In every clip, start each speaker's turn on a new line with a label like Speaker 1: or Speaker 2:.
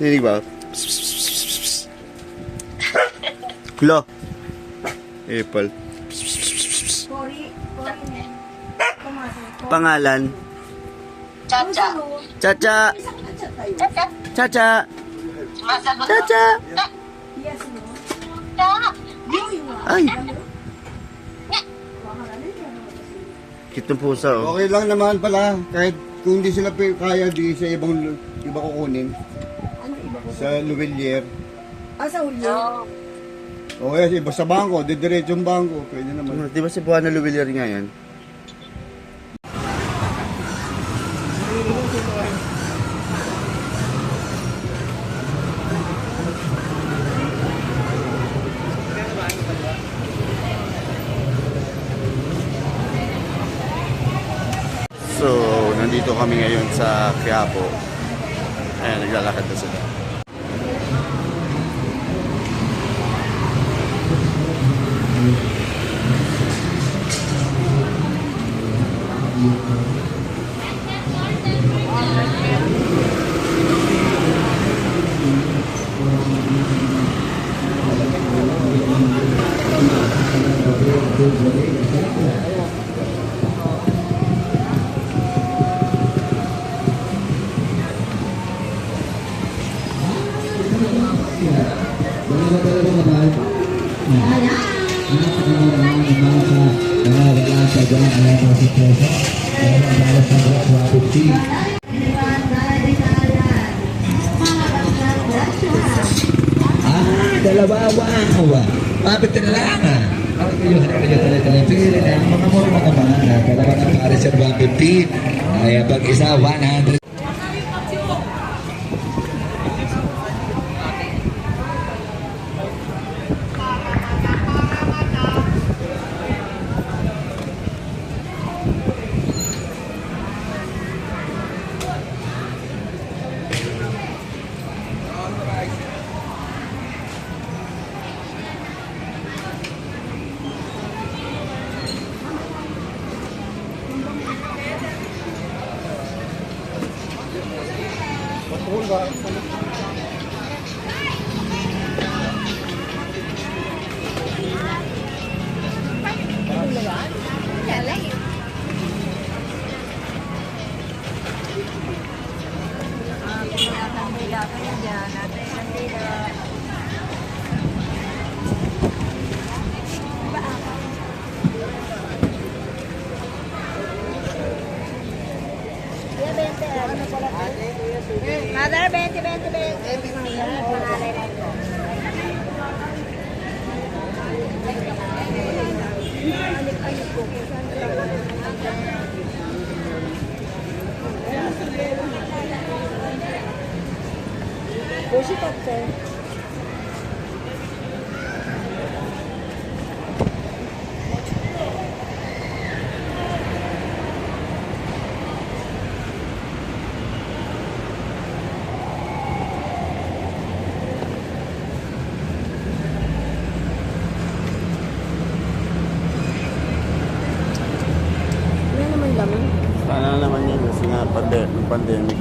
Speaker 1: Narinig ba? Kula. Apple. Pangalan?
Speaker 2: Chacha.
Speaker 1: Chacha. Chacha. Chacha. Ay. Cute ng pusa, oh.
Speaker 3: Okay lang naman pala. Kahit kung hindi sila kaya, di sa iba kukunin. Sa Luwilier.
Speaker 4: Sa Hulyo?
Speaker 3: O kaya iba sa bangko, didiretsong bangko. Pwede naman.
Speaker 1: Di ba si Buwana Luwilier nga yan? So, nandito kami ngayon sa Quiapo. Ayan, naglalakad na sila.
Speaker 5: Dalawa, wow! Mabit na lang ah! Pili na, mga mura mga mana. Dalawa na pare sir 150. Ay, pag isa, 100.
Speaker 4: Mother, 20, 20, 20. Bushi cocktail.
Speaker 1: Sana naman yun kasi nga pandemic.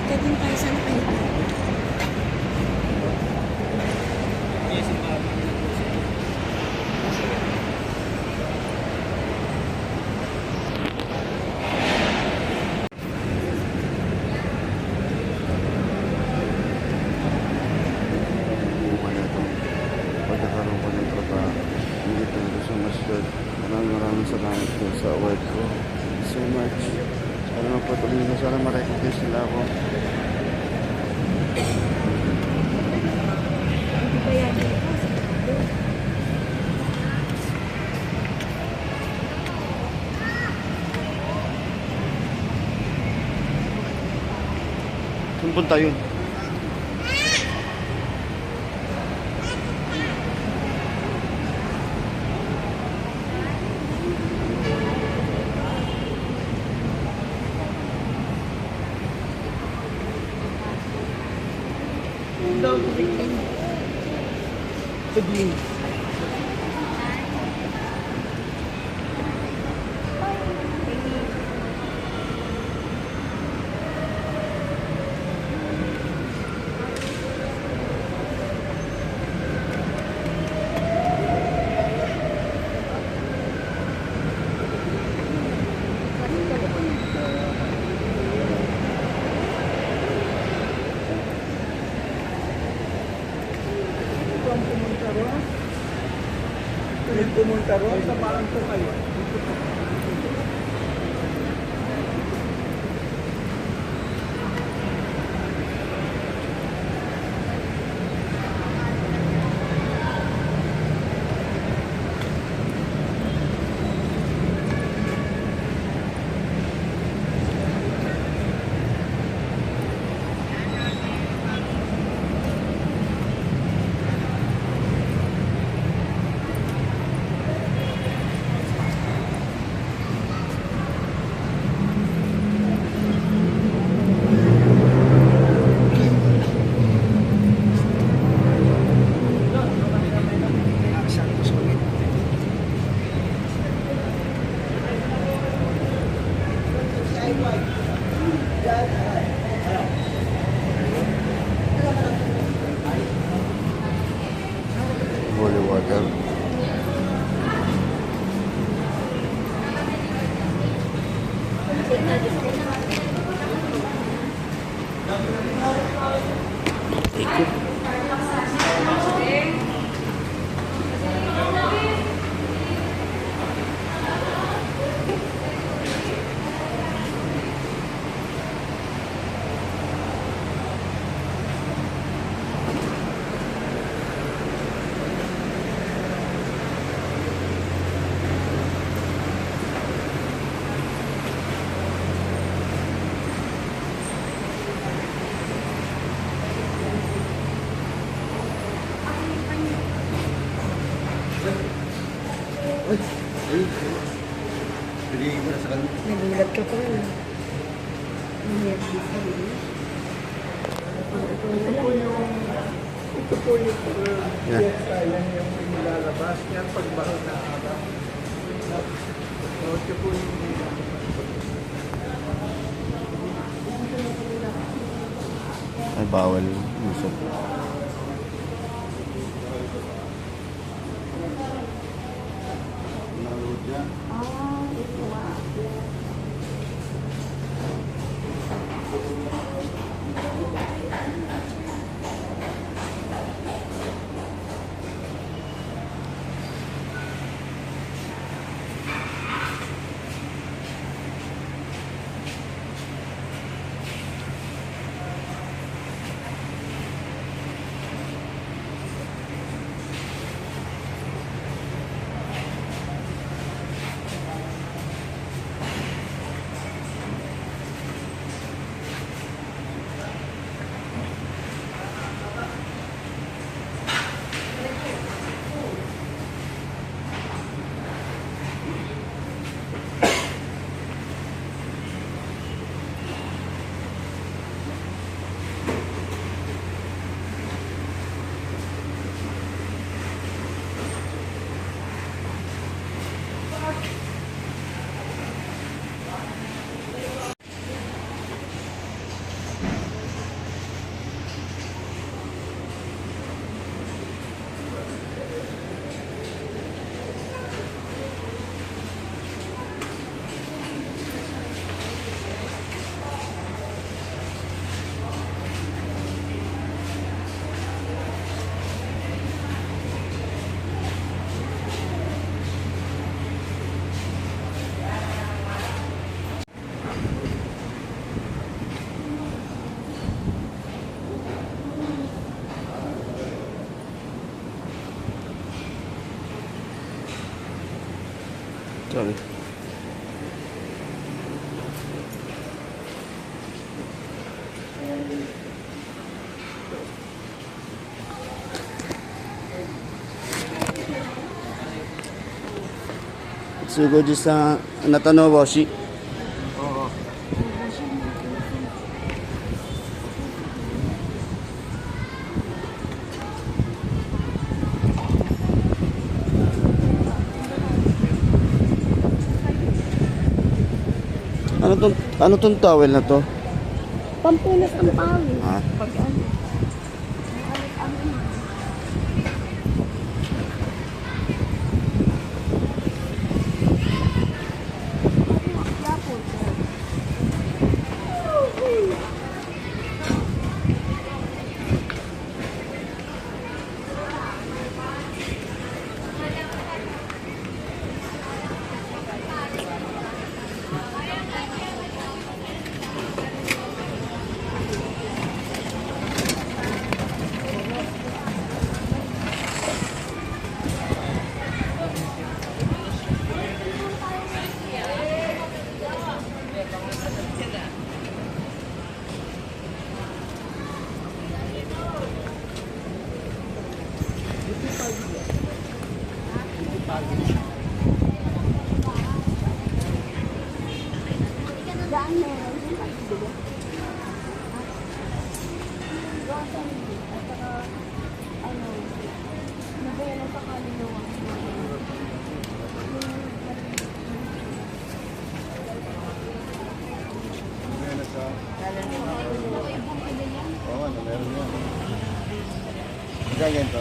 Speaker 4: Pagdating tayo sa nakalimutan.
Speaker 1: Bukan na itong pagkakaroon ko ng trabaho. Hindi talaga so much good. Maraming salamat po sa award ko. Thank you so much. Sana mapatuloy na. Sana ma-recognize nila ako.
Speaker 4: Hindi ba yan dito?
Speaker 1: Saan punta yun?
Speaker 6: Pumunta ron sa parang po kayo.
Speaker 1: Holy water.
Speaker 3: Pinigil ko na sa kanya.
Speaker 4: Nagulat ka pa rin. Nangyari dito rin.
Speaker 6: Ito po yung
Speaker 1: Yeah.
Speaker 6: yan yung nilalabas. Yan pagbaho na araw. Ito po yung
Speaker 1: Ay, bawal. Usap.
Speaker 3: Nalod niya.
Speaker 1: Sugoji sa Natanoboshi.
Speaker 3: Oo.
Speaker 1: Ano tong towel na to?
Speaker 4: Pampunas ang pawis.
Speaker 1: Ah.
Speaker 4: Pag ano. Daan meron. At saka, ano, nabayaran sa kaluluwa.
Speaker 3: Meron sa... Oo, ano, meron yan. Ganyan to.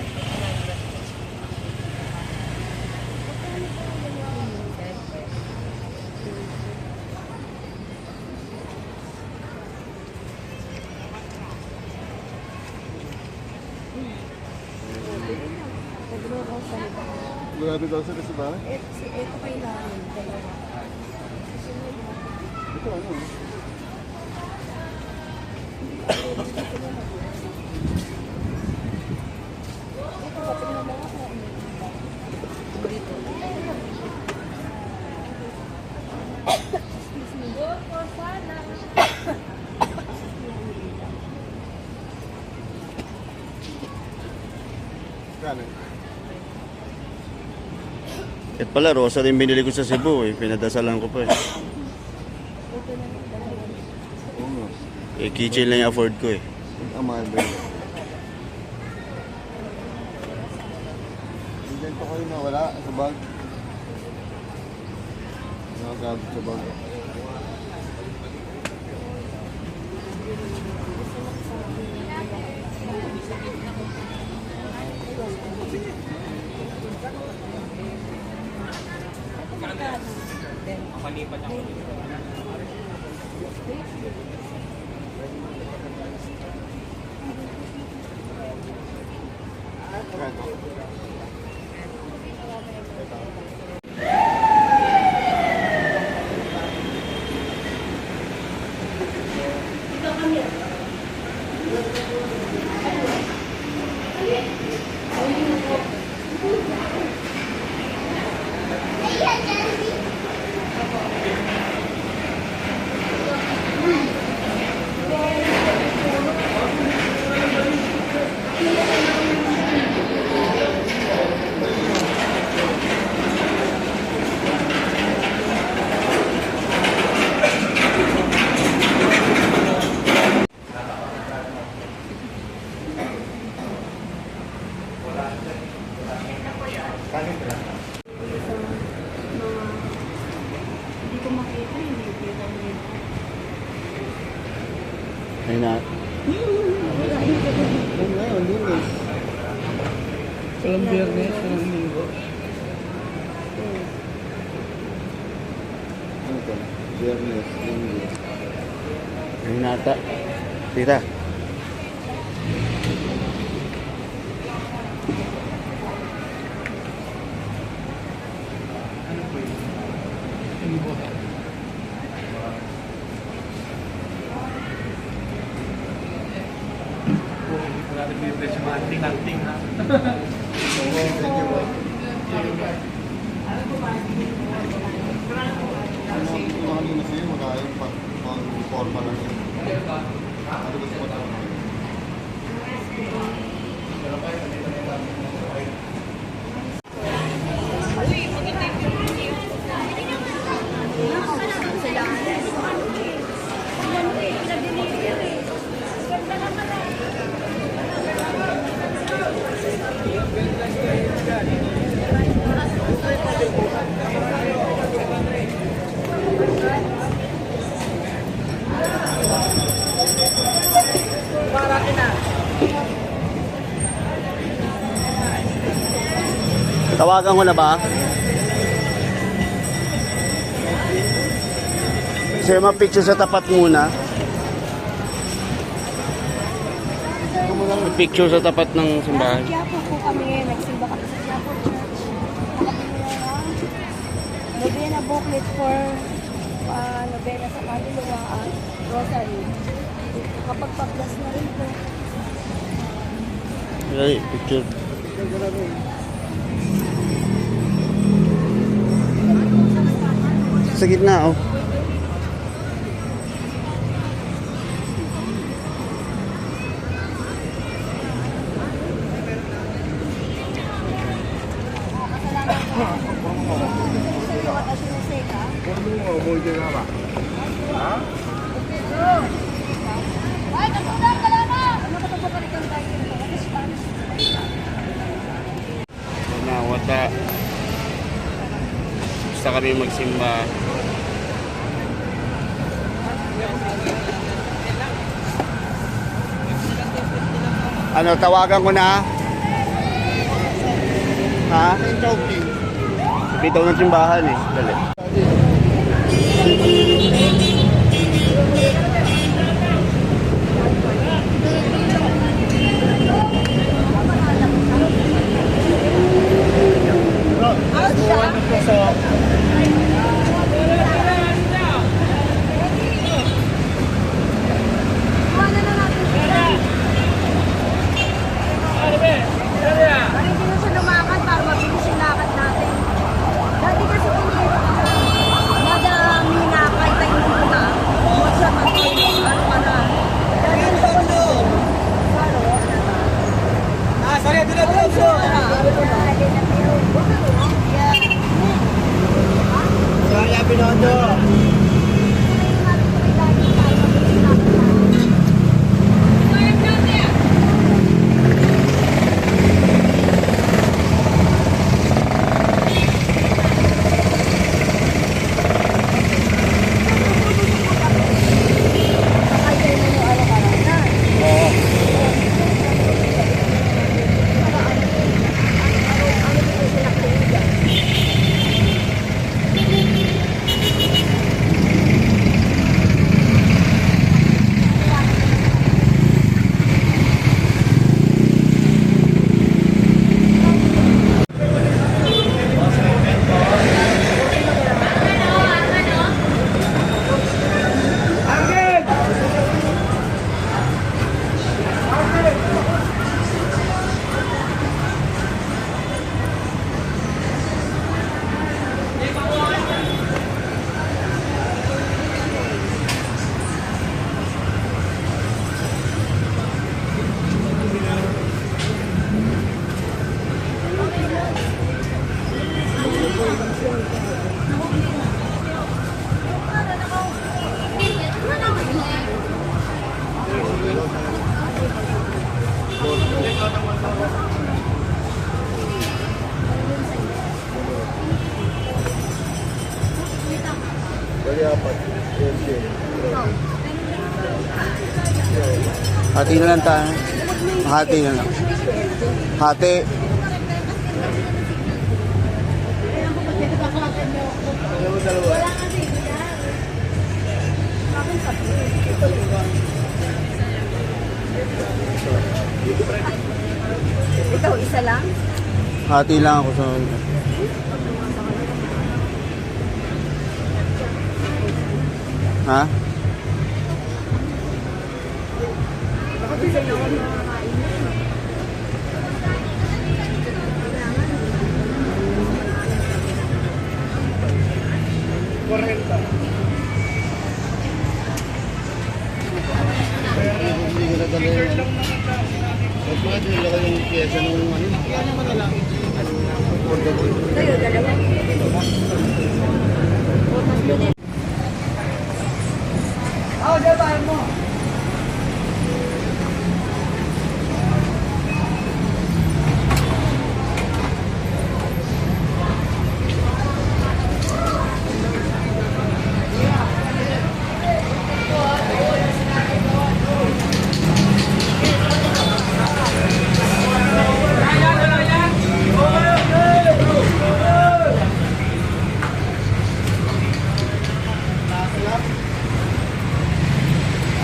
Speaker 3: Grabe daw sa ba?
Speaker 4: Ito kailangan. Dalawa.
Speaker 3: Ito ano?
Speaker 4: Ito ba tingnan mo ako?
Speaker 3: Kano?
Speaker 1: At pala, rosa din binili ko sa Cebu eh. Pinadasalan ko pa eh.
Speaker 3: Oo nga.
Speaker 1: Eh, keychain lang yung afford ko eh.
Speaker 3: Ang mahal ba yun? Hindi ko kayo nawala sa bag. Nakagamit sa bag.
Speaker 4: Hindi ko makita, hindi ko kita nila.
Speaker 1: Ayun na.
Speaker 4: Wala, hindi ko makita.
Speaker 3: Ano ngayon, lunes.
Speaker 6: Walang biyernes, walang linggo.
Speaker 3: Ano to? Biyernes, linggo.
Speaker 1: Ayun na ata. Tita.
Speaker 6: Linggo. Hindi ko natin bibili sa mga anting-anting na.
Speaker 3: Ano yung kanina sa'yo, magaling pa. Pang-forma lang yun. Ano gusto mo ito?
Speaker 1: Tawagan ko na ba? Kasi ma-picture sa tapat muna. Picture sa tapat ng simbahan.
Speaker 4: Quiapo po kami, nagsimba kami sa Quiapo Church. Nakapinula ng Novena booklet for Novena sa Kaluluwa at Rosary. Kapag pag-plus na rin po.
Speaker 1: Okay, picture. Sa gitna, oh. Wata. Gusto kami magsimba. Ano, tawagan ko na? Ha? Bitaw ng simbahan eh. Dali. Hati na lang tayo. Hati na lang. Hati.
Speaker 4: Ikaw, isa lang?
Speaker 1: Hati lang ako sa... Ha? Hindi ko nadala yun. Huwag ko natin nilagay yung pyesa nung ano. Kaya naman na lang.
Speaker 4: Kayo, dalawa.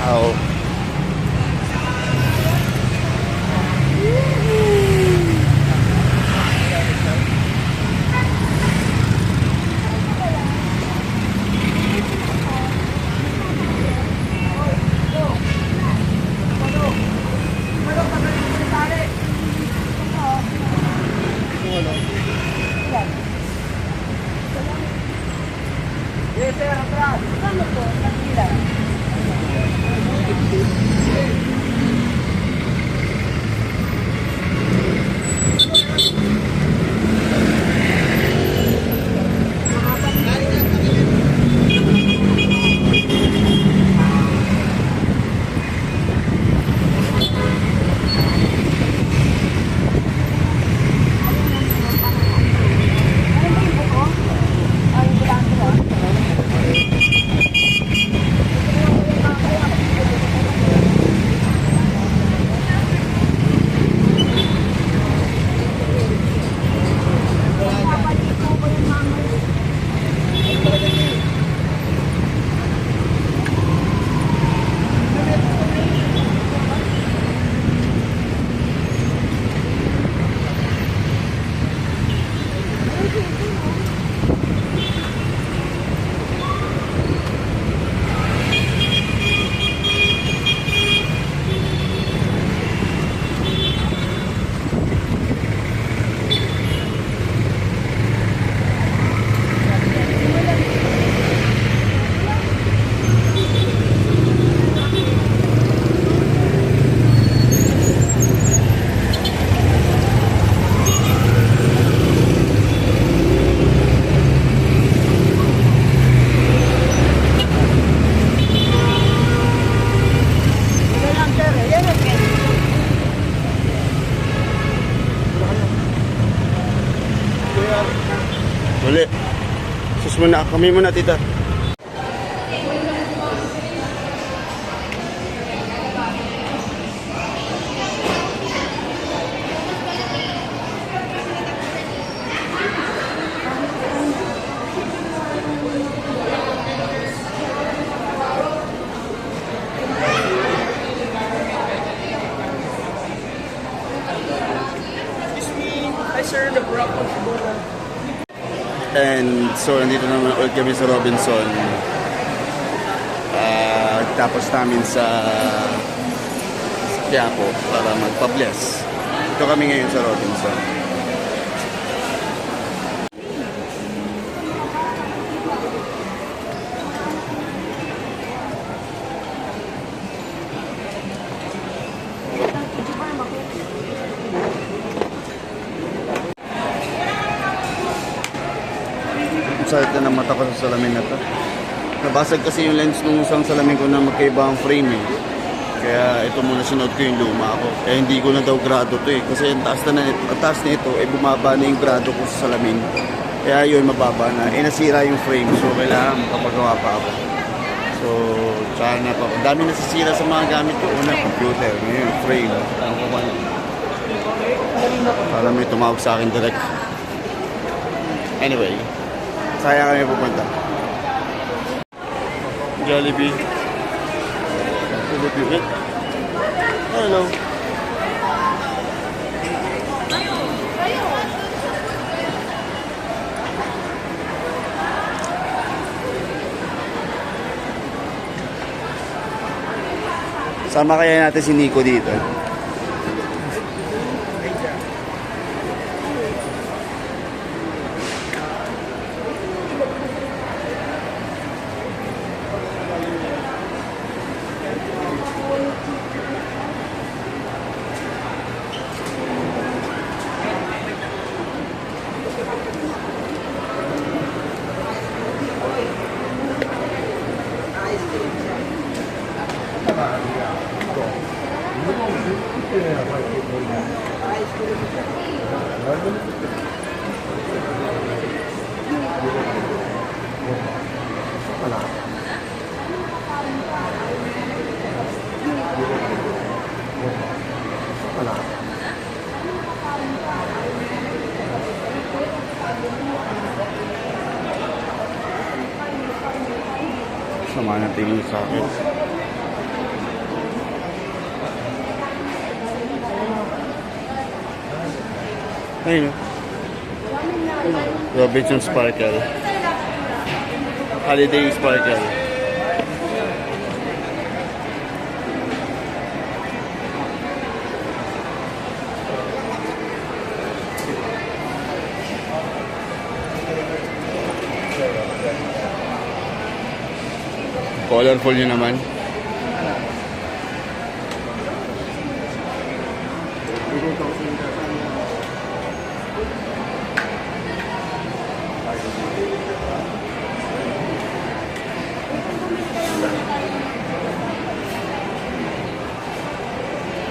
Speaker 1: Wow.
Speaker 4: Kano po? Nakila. Ano ba yung buko? Ay, yung bulanto ah.
Speaker 1: Uli. Sus muna. Kami muna, tita. And so, nandito naman ulit kami sa Robinson. Tapos namin sa Quiapo para magpa-bless. Ito kami ngayon sa Robinson. Sakit na ng mata ko sa salamin na to. Nabasag kasi yung lens nung isang salamin ko na magkaiba ang frame eh. Kaya ito muna sinod ko yung luma ko. Eh hindi ko na daw grado to eh. Kasi ang taas na ito eh bumaba na yung grado ko sa salamin. Kaya yun mababa na. Eh nasira yung frame so kailangan makapagawa pa ako. So tsaka na pa. Dami nasisira sa mga gamit ko. Una computer, ngayon frame. Ang kawan. Para may tumawag sa akin direct. Anyway. Sayang kami pupunta. Jollibee. Jollibee. Hello. Sama kaya natin si Nico dito. Sama na tingin sa akin. Ayun, oh. Robinson Sparkle. Holiday Sparkle. Colorful yun naman.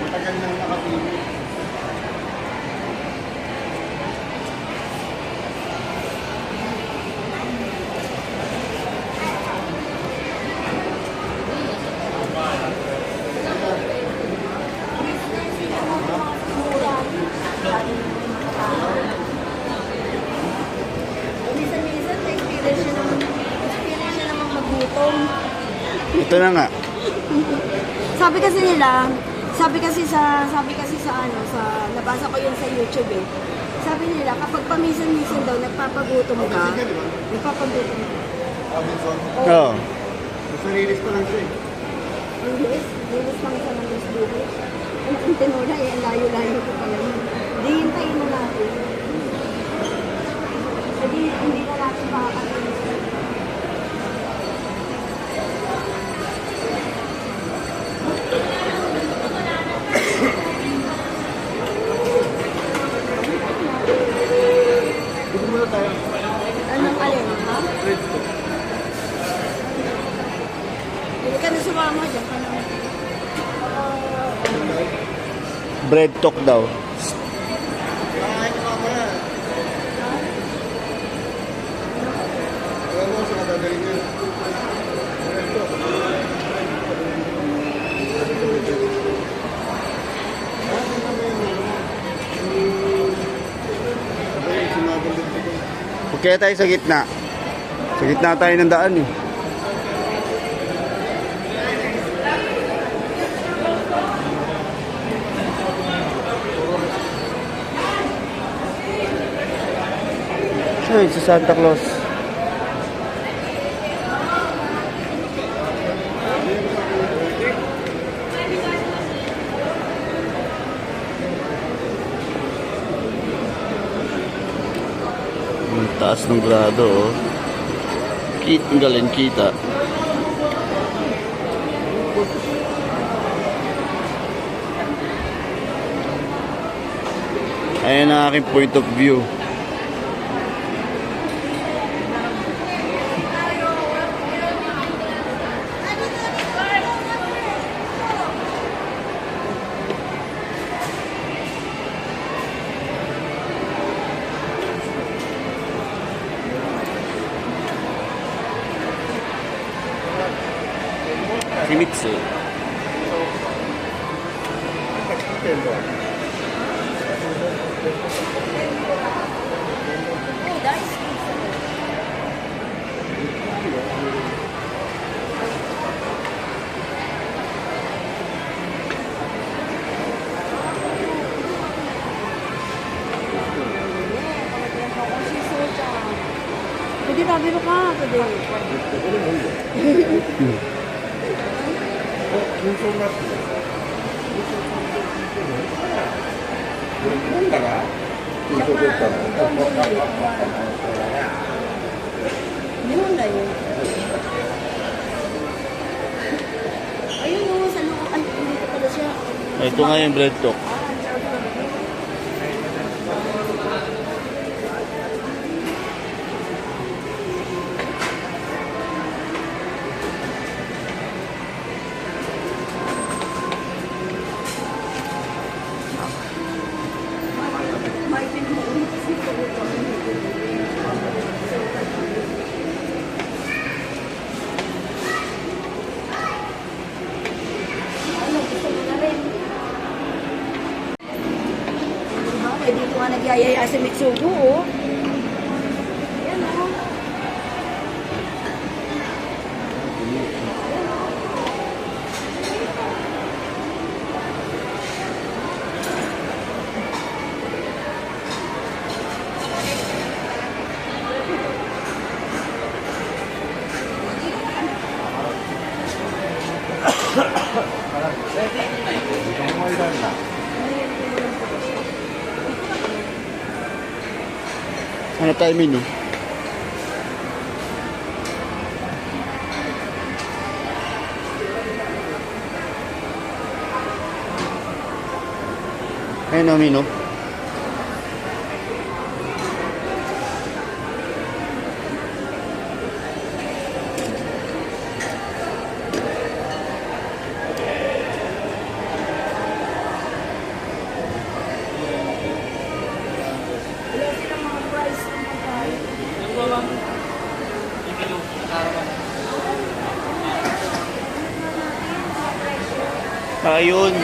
Speaker 3: Matagal nang nakapili.
Speaker 4: Minsan-minsan, na-experience siya naman magutom.
Speaker 1: Ito na nga.
Speaker 4: Sabi kasi sa ano, sa nabasa ko yun sa YouTube eh. Sabi nila, kapag paminsan-minsan daw nagpapagutom ka, nagpapagutom ka.
Speaker 3: Robinson.
Speaker 1: Oo.
Speaker 3: Basta release pa lang siya eh.
Speaker 4: Lilis lang sa ng Luis. Ang tinola eh, ang layo-layo ko pala yun. Di hintayin na natin. Hindi na natin makakalimutan.
Speaker 3: Dito muna tayo.
Speaker 4: Anong alin, ha? Hindi ka na sumama dyan. Ka na.
Speaker 1: Bread talk daw.
Speaker 3: Alam mo, sa kadadali niya.
Speaker 1: Okay tayo sa gitna. Sa gitna tayo ng daan eh. Ay, sa Santa Claus. Ang taas ng grado, oh. Ang galing kita. Ayan ang aking point of view. Himitsu.
Speaker 4: Pwede tabiro ka, pwede. Yun na yun. Ayun o, sa loob. Ay, hindi ko pala siya.
Speaker 1: Ito nga yung bread talk.
Speaker 4: May pinuulit kasi ko ito. Ano, gusto mo na rin? May dito nga nagyayaya si Mitsugo, oh. Yan, oh.
Speaker 1: Ano tayo menu? Ayun o, menu.
Speaker 4: Wala silang mga price ng pagkain.
Speaker 1: Ayun.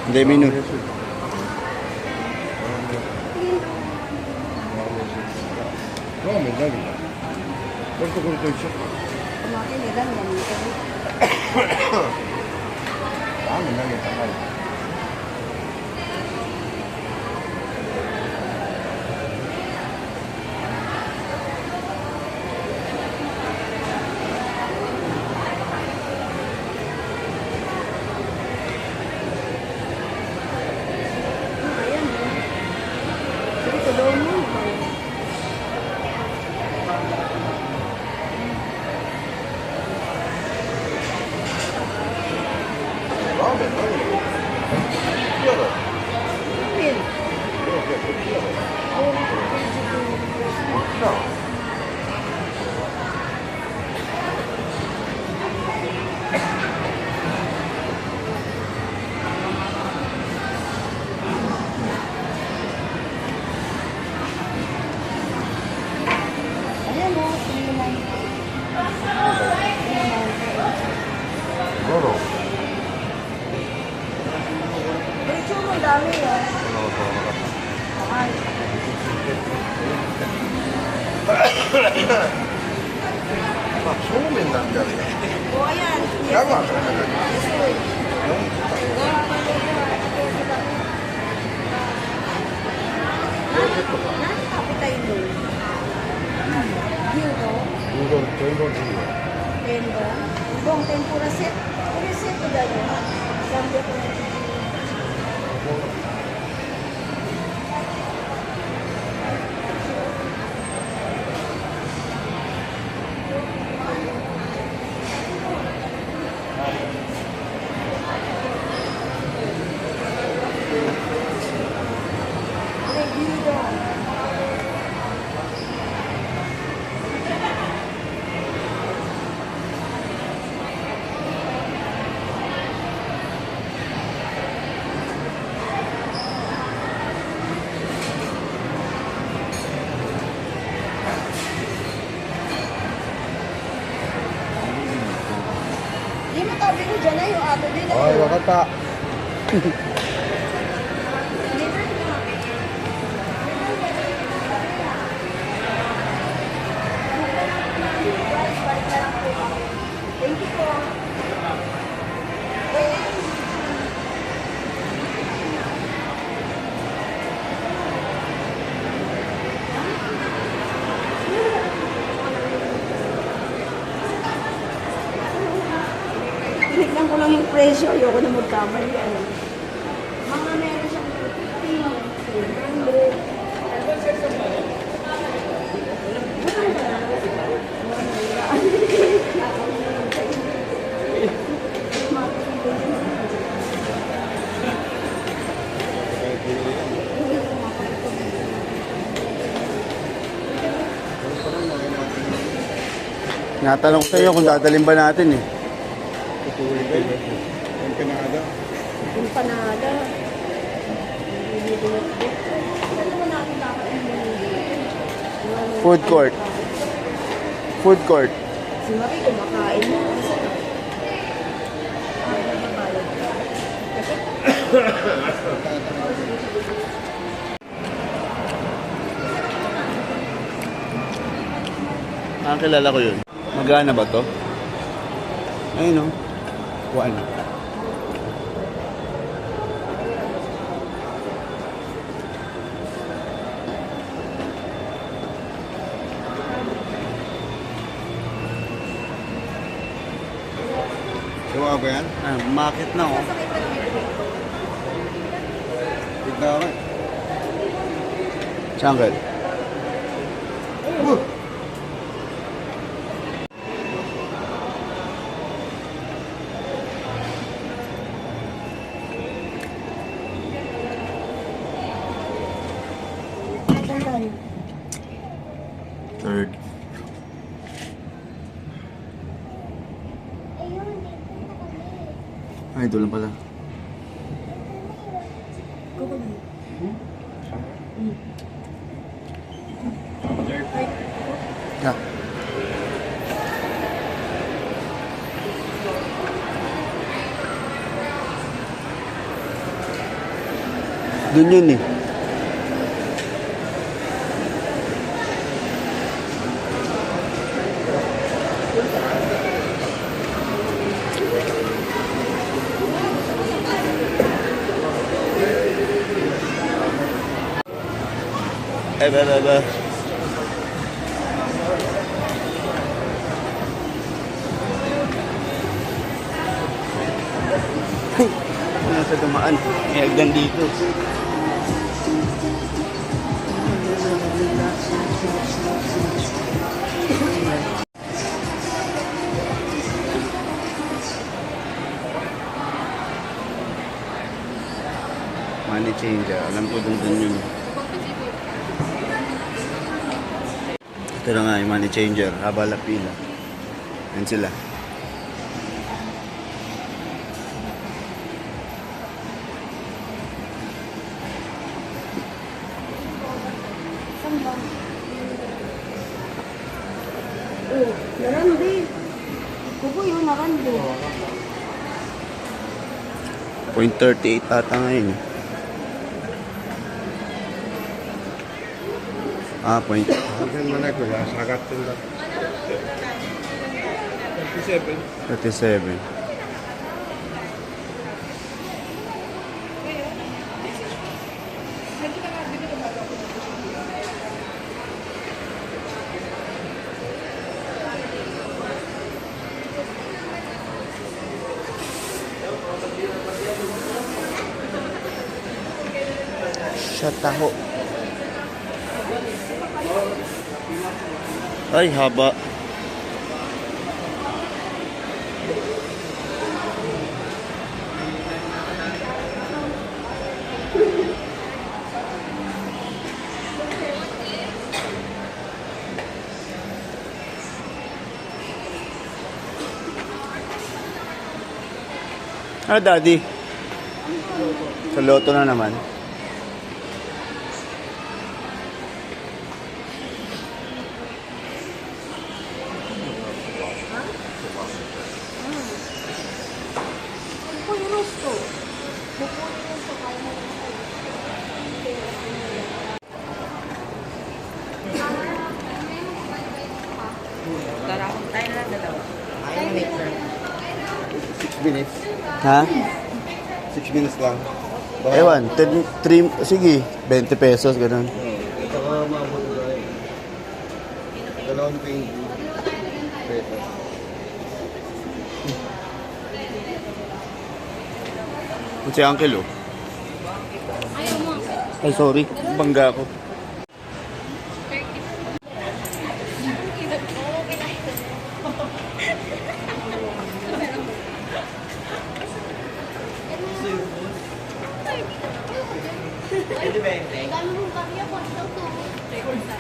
Speaker 1: Hindi, menu.
Speaker 4: Kumain nila naman ito. Ayan o. Sige, tulong mo. Ayan o, tingnan. Diretso mo, dami ah. Ay. O, ayan. Yes, sir. Nakakapit tayo doon. Euro. Tendo. Ibang tempura set. Ano set ko dahil? Sambil ko na. Hindi mo tabi ko dyan na yung ato din.
Speaker 3: Ay, wakata.
Speaker 4: Thank you po. Tinignan ko lang yung presyo. Ayoko na magkamali. Ano. Mga meron siyang 50, 100.
Speaker 1: Natanong sa iyo kung dadalhin ba natin eh.
Speaker 4: Empanada. Saan naman natin dapat
Speaker 1: Food court. Food court.
Speaker 4: Si Marie kumakain mo. Ay, nagbabalot ka.
Speaker 1: Kilala ko yun. Magana ba to? Ayun o. One.
Speaker 3: Gawa ba yan?
Speaker 1: Ah, market na oh.
Speaker 3: Tignan ako.
Speaker 1: Jungle.
Speaker 4: Saan tayo?
Speaker 1: Third. Ay, ito lang pala.
Speaker 4: Kukunin.
Speaker 1: Yeah. Doon yun eh. Ba. Nasa dumaan. May agdan dito. Money changer. Alam ko dun yun. Ito na nga yung money changer. Haba la pila. Yan sila.
Speaker 4: Saan ba? Oh, narandi. Kuko yun, narandi.
Speaker 1: 0.38 ata ngayon. Ah, point.
Speaker 3: Hanggang na na ko, sagat din lang.
Speaker 1: 37. Shut taho. Ay, haba. Ah, daddy. Sa loto na naman.
Speaker 4: Kuko yung gusto. Kuko yung gusto. Kaya mo
Speaker 3: Tayo 6 minutes.
Speaker 1: Ha?
Speaker 3: 6 minutes lang.
Speaker 1: Ewan, 3, sige, 20 pesos, ganun.
Speaker 3: Saka maabot na tayo. Dalawang 20 pesos.
Speaker 1: Si Uncle, oh. Ay, sorry. Bangga ako.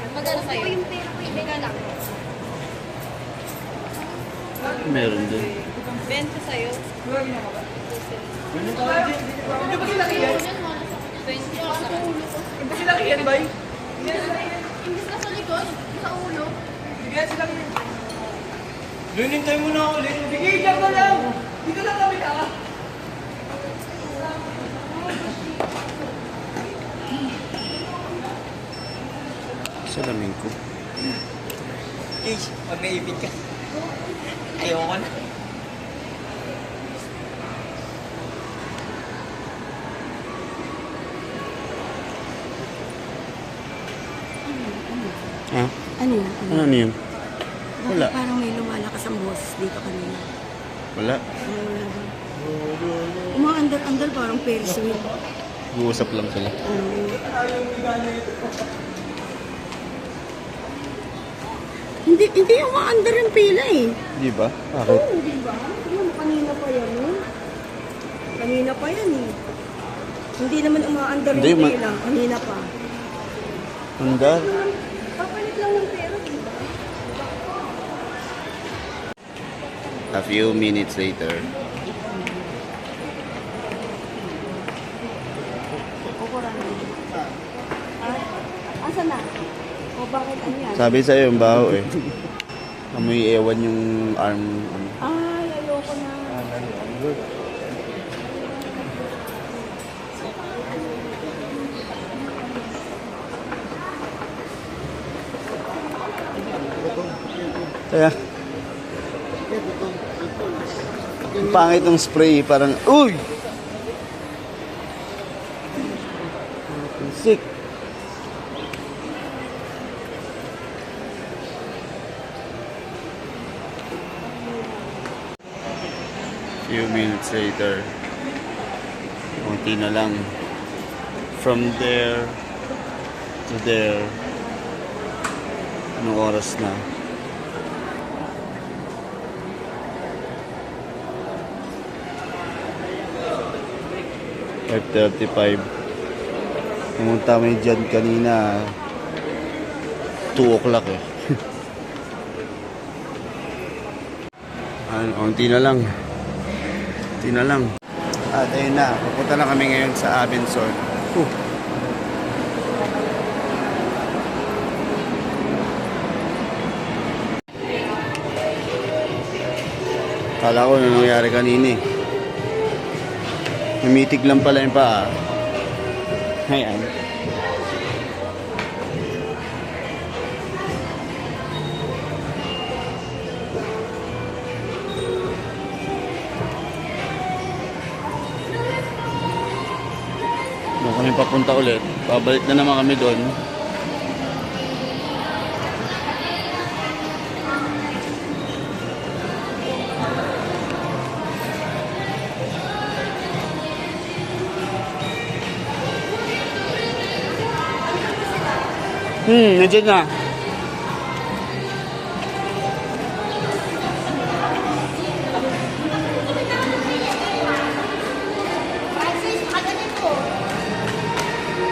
Speaker 2: Magkano sa'yo? Yung pera ko, hindi ka lang.
Speaker 1: Meron din.
Speaker 2: 20 sa'yo.
Speaker 6: Hindi ba sila kiyan?
Speaker 2: 20 ako sa ulo ko.
Speaker 6: Hindi ba sila kiyan, bay?
Speaker 2: Imbis na sa likod, sa ulo.
Speaker 6: Sige, sila kiyan. Lunintay mo na ako ulit. Sige, diyan ka lang. Dito lang kami ka.
Speaker 1: Salamin ko.
Speaker 6: Cage, pag naipit ka. Ayoko na.
Speaker 1: Ha?
Speaker 4: Ano yun? Ano?
Speaker 1: Ano yun?
Speaker 4: Bakit
Speaker 1: Wala.
Speaker 4: parang may lumalakas ang boss dito kanina?
Speaker 1: Wala.
Speaker 4: Wala ba? Umaandar-andar parang Ferris wheel.
Speaker 1: Uusap lang sila.
Speaker 4: Hindi umaandar yung pila eh.
Speaker 1: Di ba? Bakit?
Speaker 4: Oo, di ba? Ano, kanina pa yan eh. Kanina pa yan eh. Hindi naman umaandar
Speaker 1: Hindi,
Speaker 4: yung
Speaker 1: ma-
Speaker 4: pila. Kanina pa.
Speaker 1: Andar.
Speaker 4: Papalit lang ng pera, di ba?
Speaker 1: A few minutes later.
Speaker 4: Kukuran na yun. Asa na? O bakit ano yan?
Speaker 1: Sabi sa'yo yung baho eh. Amoy ewan yung arm. Ano.
Speaker 4: Ay, ayoko na.
Speaker 1: Kaya, ang pangit ng spray, parang, uy! Sick. Few minutes later, konti na lang. From there to there. Anong oras na? 5:35. Pumunta kami dyan kanina 2 o'clock eh. Unti na lang. Unti na lang. At ayun na, pupunta na kami ngayon sa Abenson. Kala ko ano nangyari kanina eh. Namitig lang pala yung paa. Ayan. Doon kami papunta ulit. Babalik na naman kami doon. Nandiyan na.
Speaker 2: Francis, ganito.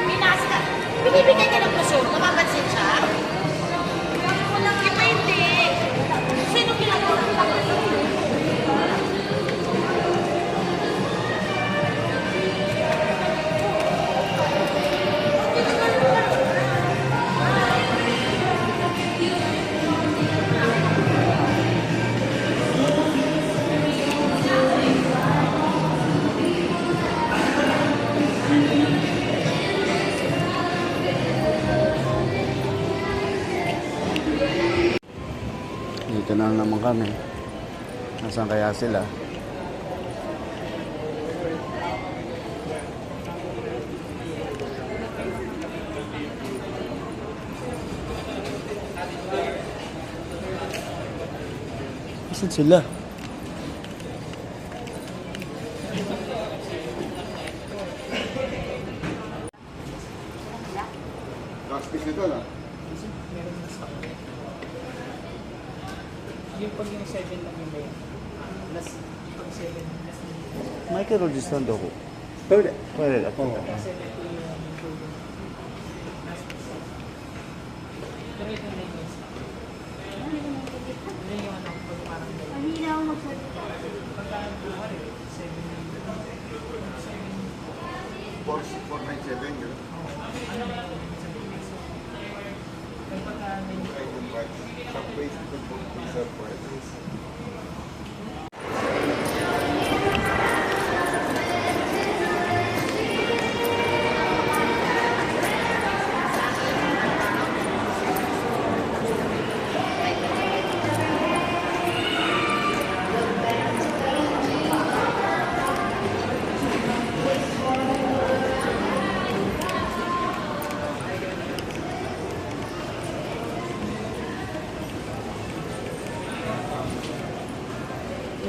Speaker 2: Pinasa. Binibigyan niya ng puso. Napapansin siya. Walang iba hindi. Sino ginagawa ng pangalan?
Speaker 1: Dito na naman kami. Nasaan kaya sila? Nasaan sila?
Speaker 3: Last piece nito na.
Speaker 6: Yung pag yung 7 lang yung main. Plus, pag 7, plus
Speaker 1: Michael registrando ko. Pwede. Pwede ako.
Speaker 6: yung 7 to yung program. Pero ito na yung stock. Ano yung ano, pag parang
Speaker 4: Mahina ako magsalita.
Speaker 6: pagka buhay, 7 yung
Speaker 3: 497 yun.
Speaker 6: ano na yung sa business. Kaya pagka may
Speaker 3: Sa Facebook book, sa price.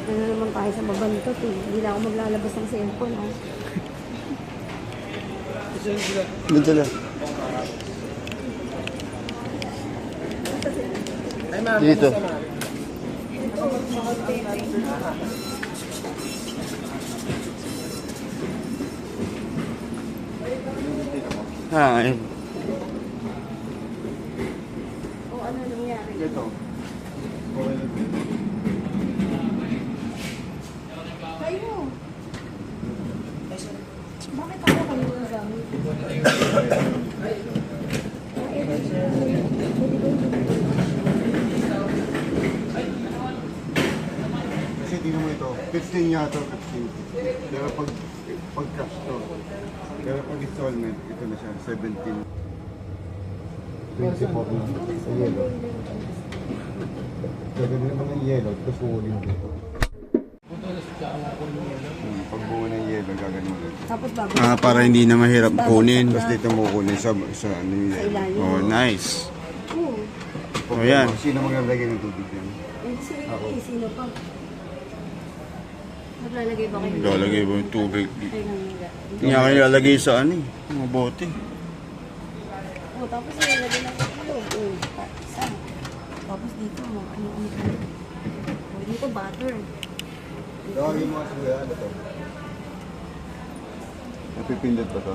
Speaker 4: Dito na naman tayo sa mabantot eh. Hindi na ako maglalabas ng cellphone ah.
Speaker 1: Doon sila. Dito. Hi.
Speaker 4: O ano nangyari?
Speaker 3: Ito.
Speaker 4: Kayo! Bakit ako kayo ng gamit?
Speaker 3: Kasi tingnan mo ito, 15 yata, 15. Pero pag cash to, pero pag installment, ito na siya, 17. 24 na, sa yellow. Pwede naman ng yellow, tapos kukunin dito. Pag buo ng yellow, gaganin mo dito.
Speaker 4: Tapos bago.
Speaker 1: Para hindi na mahirap kunin.
Speaker 3: Tapos dito mo kukunin sa ano yung yellow.
Speaker 4: ilalim.
Speaker 1: Oh, nice.
Speaker 4: Oo.
Speaker 1: Oh, yan.
Speaker 3: Sino maglalagay ng tubig yan?
Speaker 4: Sino pa? Naglalagay ba kayo?
Speaker 1: Lalagay mo yung tubig.
Speaker 4: Ay, nangyayari.
Speaker 1: Hindi nga kayo lalagay sa ano eh. Mga bote.
Speaker 4: O, tapos nilagay ng ilog. O, isa. Tapos dito, ano. O, dito, butter.
Speaker 3: Gawin mo kasi ano to? Napipindot ba to?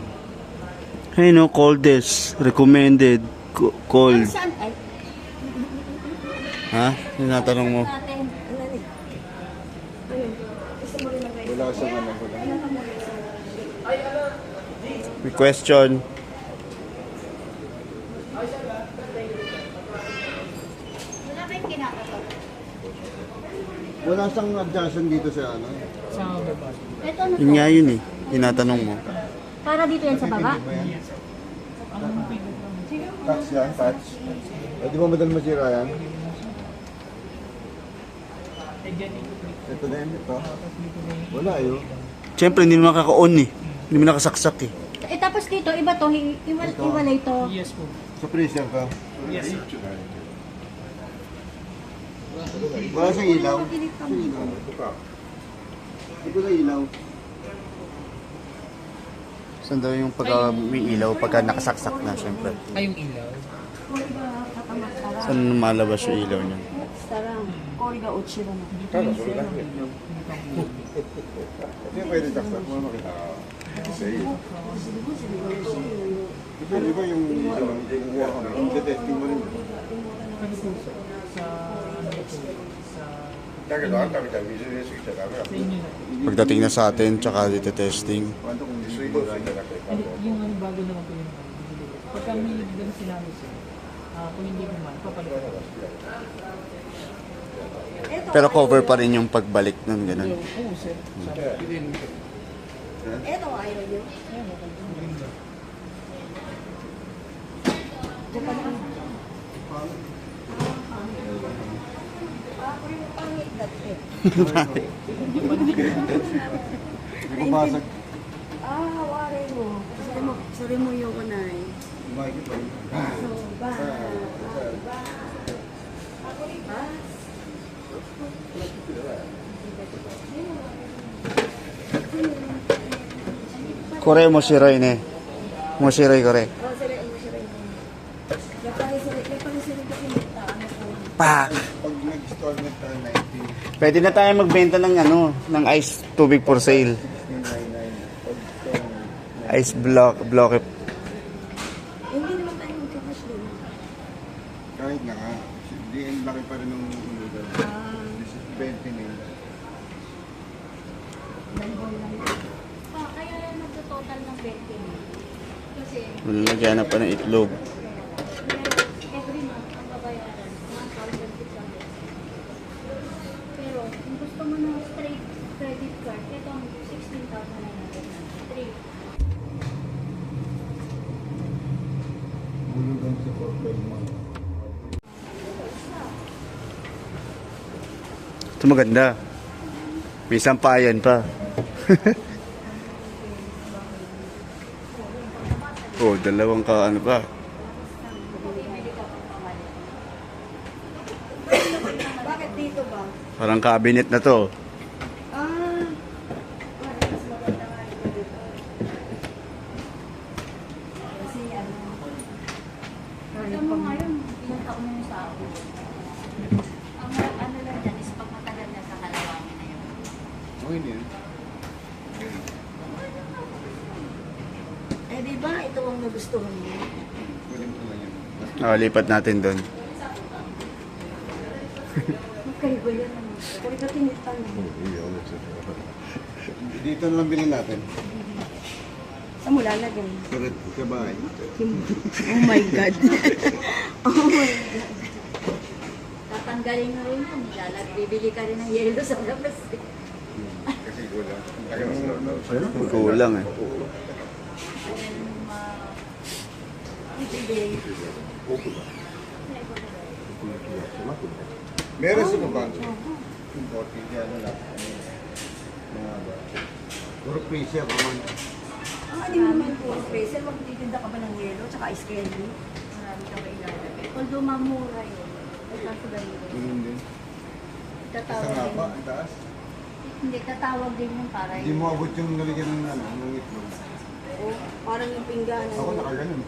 Speaker 1: Hey no, coldest. Recommended. Cold.
Speaker 4: Saan? Ay,
Speaker 1: Ha? Tinatanong mo.
Speaker 4: natin. Ano ni? Ayun. Gusto mo rin ng rice?
Speaker 3: Wala sa manang ko lang.
Speaker 1: May question.
Speaker 2: Wala ba yung kinakatot?
Speaker 3: Wala siyang adjustment dito sa ano?
Speaker 4: Ito ano
Speaker 1: Yun
Speaker 4: to?
Speaker 1: nga yun eh. Tinatanong mo.
Speaker 4: Para dito yan sa baba?
Speaker 3: Ba yan? Touch yan, touch. Di ba madal masira yan? Ito na yan, ito. Wala yun.
Speaker 1: Siyempre, hindi mo makaka-on eh. Hindi mo nakasaksak eh.
Speaker 4: Eh tapos dito, iba to, iwalay to.
Speaker 3: Sa freezer ka? Yes. Wala siyang ilaw. Ito na ilaw.
Speaker 1: Saan daw yung pagka may ilaw pagka nakasaksak na, siyempre.
Speaker 6: Ay, yung ilaw.
Speaker 1: Saan malabas yung ilaw niya?
Speaker 4: Sarang, Korga Uchiro na.
Speaker 3: Hindi pwede taksak mo makita. Di ba yung kukuha ka na? Detesting mo rin.
Speaker 1: Pagdating na sa atin, tsaka dito testing.
Speaker 6: Yung ano bago naman po yung pagka may ganun sinabi sir, kung hindi ko man, papalitan ko.
Speaker 1: Pero cover pa rin yung pagbalik nun, ganun.
Speaker 6: Oo sir,
Speaker 4: Ito ayaw nyo. Japan ka. Ako yung pangit dati.
Speaker 3: Bumabasag.
Speaker 4: Hawarin mo. Sorry mo yung unay.
Speaker 3: Makikita rin.
Speaker 4: So, ba.
Speaker 1: Kore mo shirai ne. Mo shirai kore.
Speaker 4: Oh, sorry, sorry. Yapari ko kinita.
Speaker 1: Pak!
Speaker 3: Pag nag-installment ka 19,
Speaker 1: Pwede na tayo magbenta ng ano, ng ice tubig for sale.
Speaker 3: 1699.
Speaker 1: Ice block,
Speaker 4: Hindi naman tayo magkakash din.
Speaker 3: Kahit na nga. Hindi, ang laki pa rin ng noodle. This is 20 na yun.
Speaker 2: Kaya nagtototal ng 20 na. Kasi
Speaker 1: Lalagyan na pa ng itlog.
Speaker 2: every month ang babayaran, 1,600. Pero kung gusto mo ng straight credit card, ito ang 16,900.
Speaker 3: Bulugan sa 4-12 months.
Speaker 1: Ito maganda. May sampayan pa. Oh, dalawang ka ano pa.
Speaker 4: Bakit dito ba?
Speaker 1: Parang cabinet na to.
Speaker 4: Tignan mo ngayon, ilang taon na yung sahod. Ang ano lang dyan is pag matagal na sa kalawangin na yun.
Speaker 3: Okay na yun.
Speaker 4: Eh di ba, ito ang nagustuhan mo.
Speaker 3: Pwede mo naman yun.
Speaker 1: Lipat natin doon.
Speaker 4: Magkaiba yan. Kung ito tinitan mo.
Speaker 3: Dito na lang bilhin natin.
Speaker 4: Sa mula na din.
Speaker 3: Sa bahay.
Speaker 4: Oh my God. Oh my God. Tatanggalin na rin kung bibili ka rin ng yelo sa labas.
Speaker 3: Kasi kulang. Ang tagal na sa loob.
Speaker 1: Kulang eh.
Speaker 4: Bibili.
Speaker 3: Meron sa baba. Important yan na lang. Mga ba? Puro pressure naman.
Speaker 4: Ang ano naman po, Fraser, magtitinda ka ba ng yelo tsaka ice candy? Marami ka ba ilalagay? Although mamura yun. Ay, kaso ganun.
Speaker 3: Ganun din. Isa
Speaker 4: Tatawag
Speaker 3: nga
Speaker 4: din.
Speaker 3: pa, ang taas.
Speaker 4: Hindi, tatawag din yun para
Speaker 3: Hindi
Speaker 4: yun.
Speaker 3: mo abot yung nalagyan ng ano, ng itlog.
Speaker 4: Oo, parang yung pingganan.
Speaker 3: Ako nakaganon.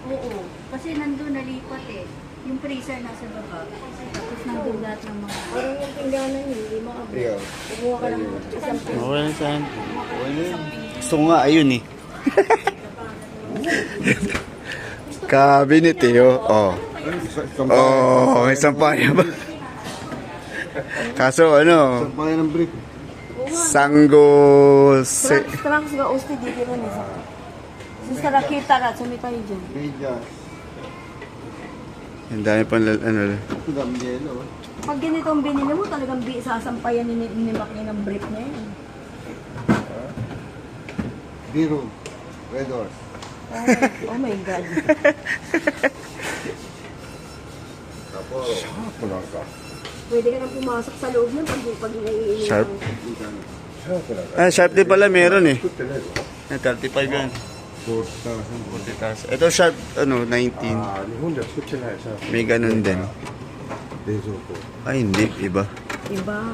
Speaker 4: Oo, kasi nandun nalipat eh. Yung freezer nasa baba. Tapos nandun lahat ng mga... Parang yung pingganan yun, hindi makabot.
Speaker 3: Rio.
Speaker 4: Kumuha ka ng isang piso.
Speaker 1: Okay na saan? Okay na yun. Gusto ko nga, ayun eh. Cabinet eh, oh. Oh, isang paya ba? Kaso ano,
Speaker 3: Isang bayan ng brick.
Speaker 1: Sanggo...
Speaker 4: Trunks ga usti di rin isa. Sa rakita ka, sumitay dyan.
Speaker 3: Medyas.
Speaker 1: Ang dami pang ano.
Speaker 3: Ito dami yelo.
Speaker 4: Pag ganito ang binili mo, talagang sasampayan ni Maki ng brick niya yun.
Speaker 3: Biro. Red Horse.
Speaker 4: Oh my God.
Speaker 3: Tapos, wala ka.
Speaker 4: Pwede ka nang pumasok sa loob nun pag naiinom.
Speaker 1: Sharp.
Speaker 3: Wala ka.
Speaker 1: Ah, sharp din pala meron eh. 35 yan.
Speaker 3: 4,000.
Speaker 1: 40,000. Ito sharp, ano, 19.
Speaker 3: 日本では作ってないさ、
Speaker 1: May ganun din.
Speaker 3: 冷蔵庫。
Speaker 1: Ay, hindi. Iba.
Speaker 4: Iba.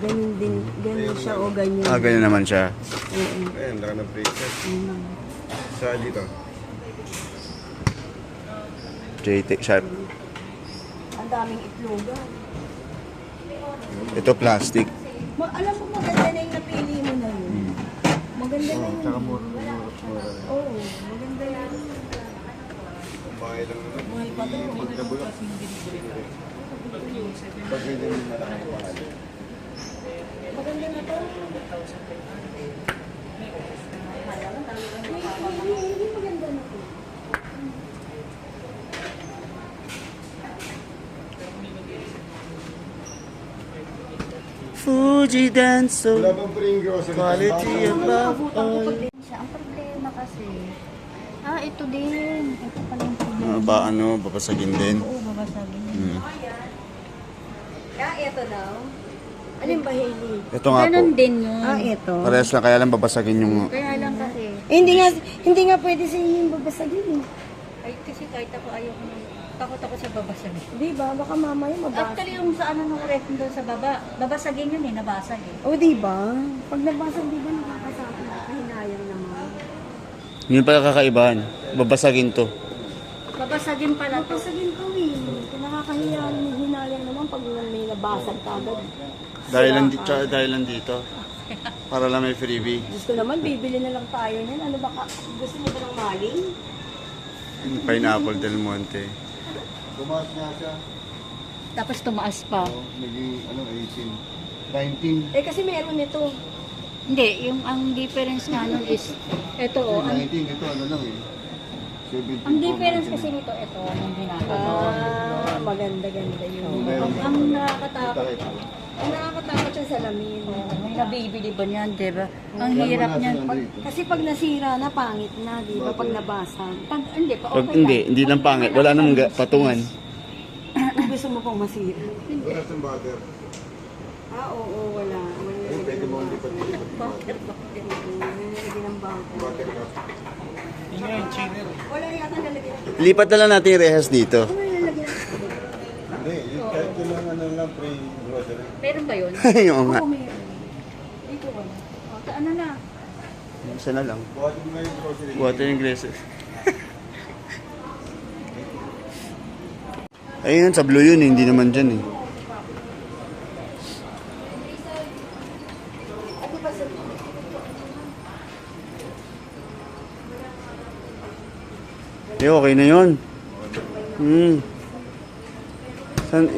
Speaker 4: Ganun din, ganun siya o ganyan.
Speaker 1: Ah, ganyan naman siya.
Speaker 4: Oo.
Speaker 3: Ayan, laka ng braces. Sa dito.
Speaker 1: JT sharp.
Speaker 4: Ang daming itlogan.
Speaker 1: Ito plastic.
Speaker 4: Alam mo, maganda na yung napili mo na yun. Maganda na yun.
Speaker 3: Tsaka mura.
Speaker 4: Oo, maganda na yun.
Speaker 3: Bahay lang naman.
Speaker 4: Mahal pa to.
Speaker 3: Pagkabulok. Pag hindi mo malaki mahal.
Speaker 4: Maganda na to. Hindi maganda na to.
Speaker 1: Fuji Denso.
Speaker 3: Wala bang free grocery?
Speaker 1: Quality above all.
Speaker 4: Ang problema kasi, ito din. Ito pala yung problema.
Speaker 1: Ba ano, babasagin din.
Speaker 4: Oo, babasagin. Ito daw. Alin ba, Hailey?
Speaker 1: Ito nga po.
Speaker 4: Ganun din yun. Ito.
Speaker 1: Parehas lang, kaya lang babasagin yung...
Speaker 4: Kaya lang kasi. Hindi nga pwede sa inyo yung babasagin. Ay, kasi kahit ako ayoko na. Takot ako sa babasagin. Di ba? Baka mamaya mabasag. Actually, yung sa ano nung ref doon sa baba, babasagin yun eh, nabasag eh. Oh, di ba? Pag nabasag, di ba nakakasakit? Kahinayang naman.
Speaker 1: Yun pala kakaibahan. Babasagin to.
Speaker 4: Babasagin pala to. Babasagin to eh. Hinayang naman pag may nabasag kagad.
Speaker 1: Dahil lang dito. Para lang may freebie.
Speaker 4: Gusto naman, bibili na lang tayo niyan. Ano ba gusto mo ba ng maling?
Speaker 1: Pineapple Del Monte.
Speaker 3: Tumaas nga siya.
Speaker 4: Tapos tumaas pa.
Speaker 3: Oh, naging, 18. 19.
Speaker 4: Eh kasi meron nito. Hindi, yung ang difference nga nun is, ito oh.
Speaker 3: 19, ito ano lang eh. 17.
Speaker 4: Ang difference kasi nito, ito, anong ginagawa. Maganda-ganda yun. Ang nakakatakot. Ang nakakatakot yung salamin. May nabibili ba niyan, di ba? Ang hirap niyan. Kasi pag nasira na, pangit na, di ba? Pag nabasag. Pag hindi, pa
Speaker 1: Pag
Speaker 4: okay
Speaker 1: hindi lang pangit. Wala namang patungan.
Speaker 4: lang. Gusto mo pang masira.
Speaker 3: Wala sa butter.
Speaker 4: Oo, wala.
Speaker 3: Ayun, pwede mo hindi pati-lipat.
Speaker 4: Bakit nalagyan ng bangko?
Speaker 3: Butter cup.
Speaker 4: Wala yata nalagyan.
Speaker 1: Lipat na lang natin yung rehas dito.
Speaker 4: Wala nalagyan.
Speaker 3: Hindi, yung kahit yun lang ano lang free grocery.
Speaker 4: Meron ba yun?
Speaker 1: Oo nga.
Speaker 4: Oo, meron. Dito wala. O, saan na?
Speaker 1: Isa na lang.
Speaker 3: Buhatin mo na yung grocery.
Speaker 1: Water yung glasses. Ayun, sa blue yun, hindi naman dyan eh. Okay na yun.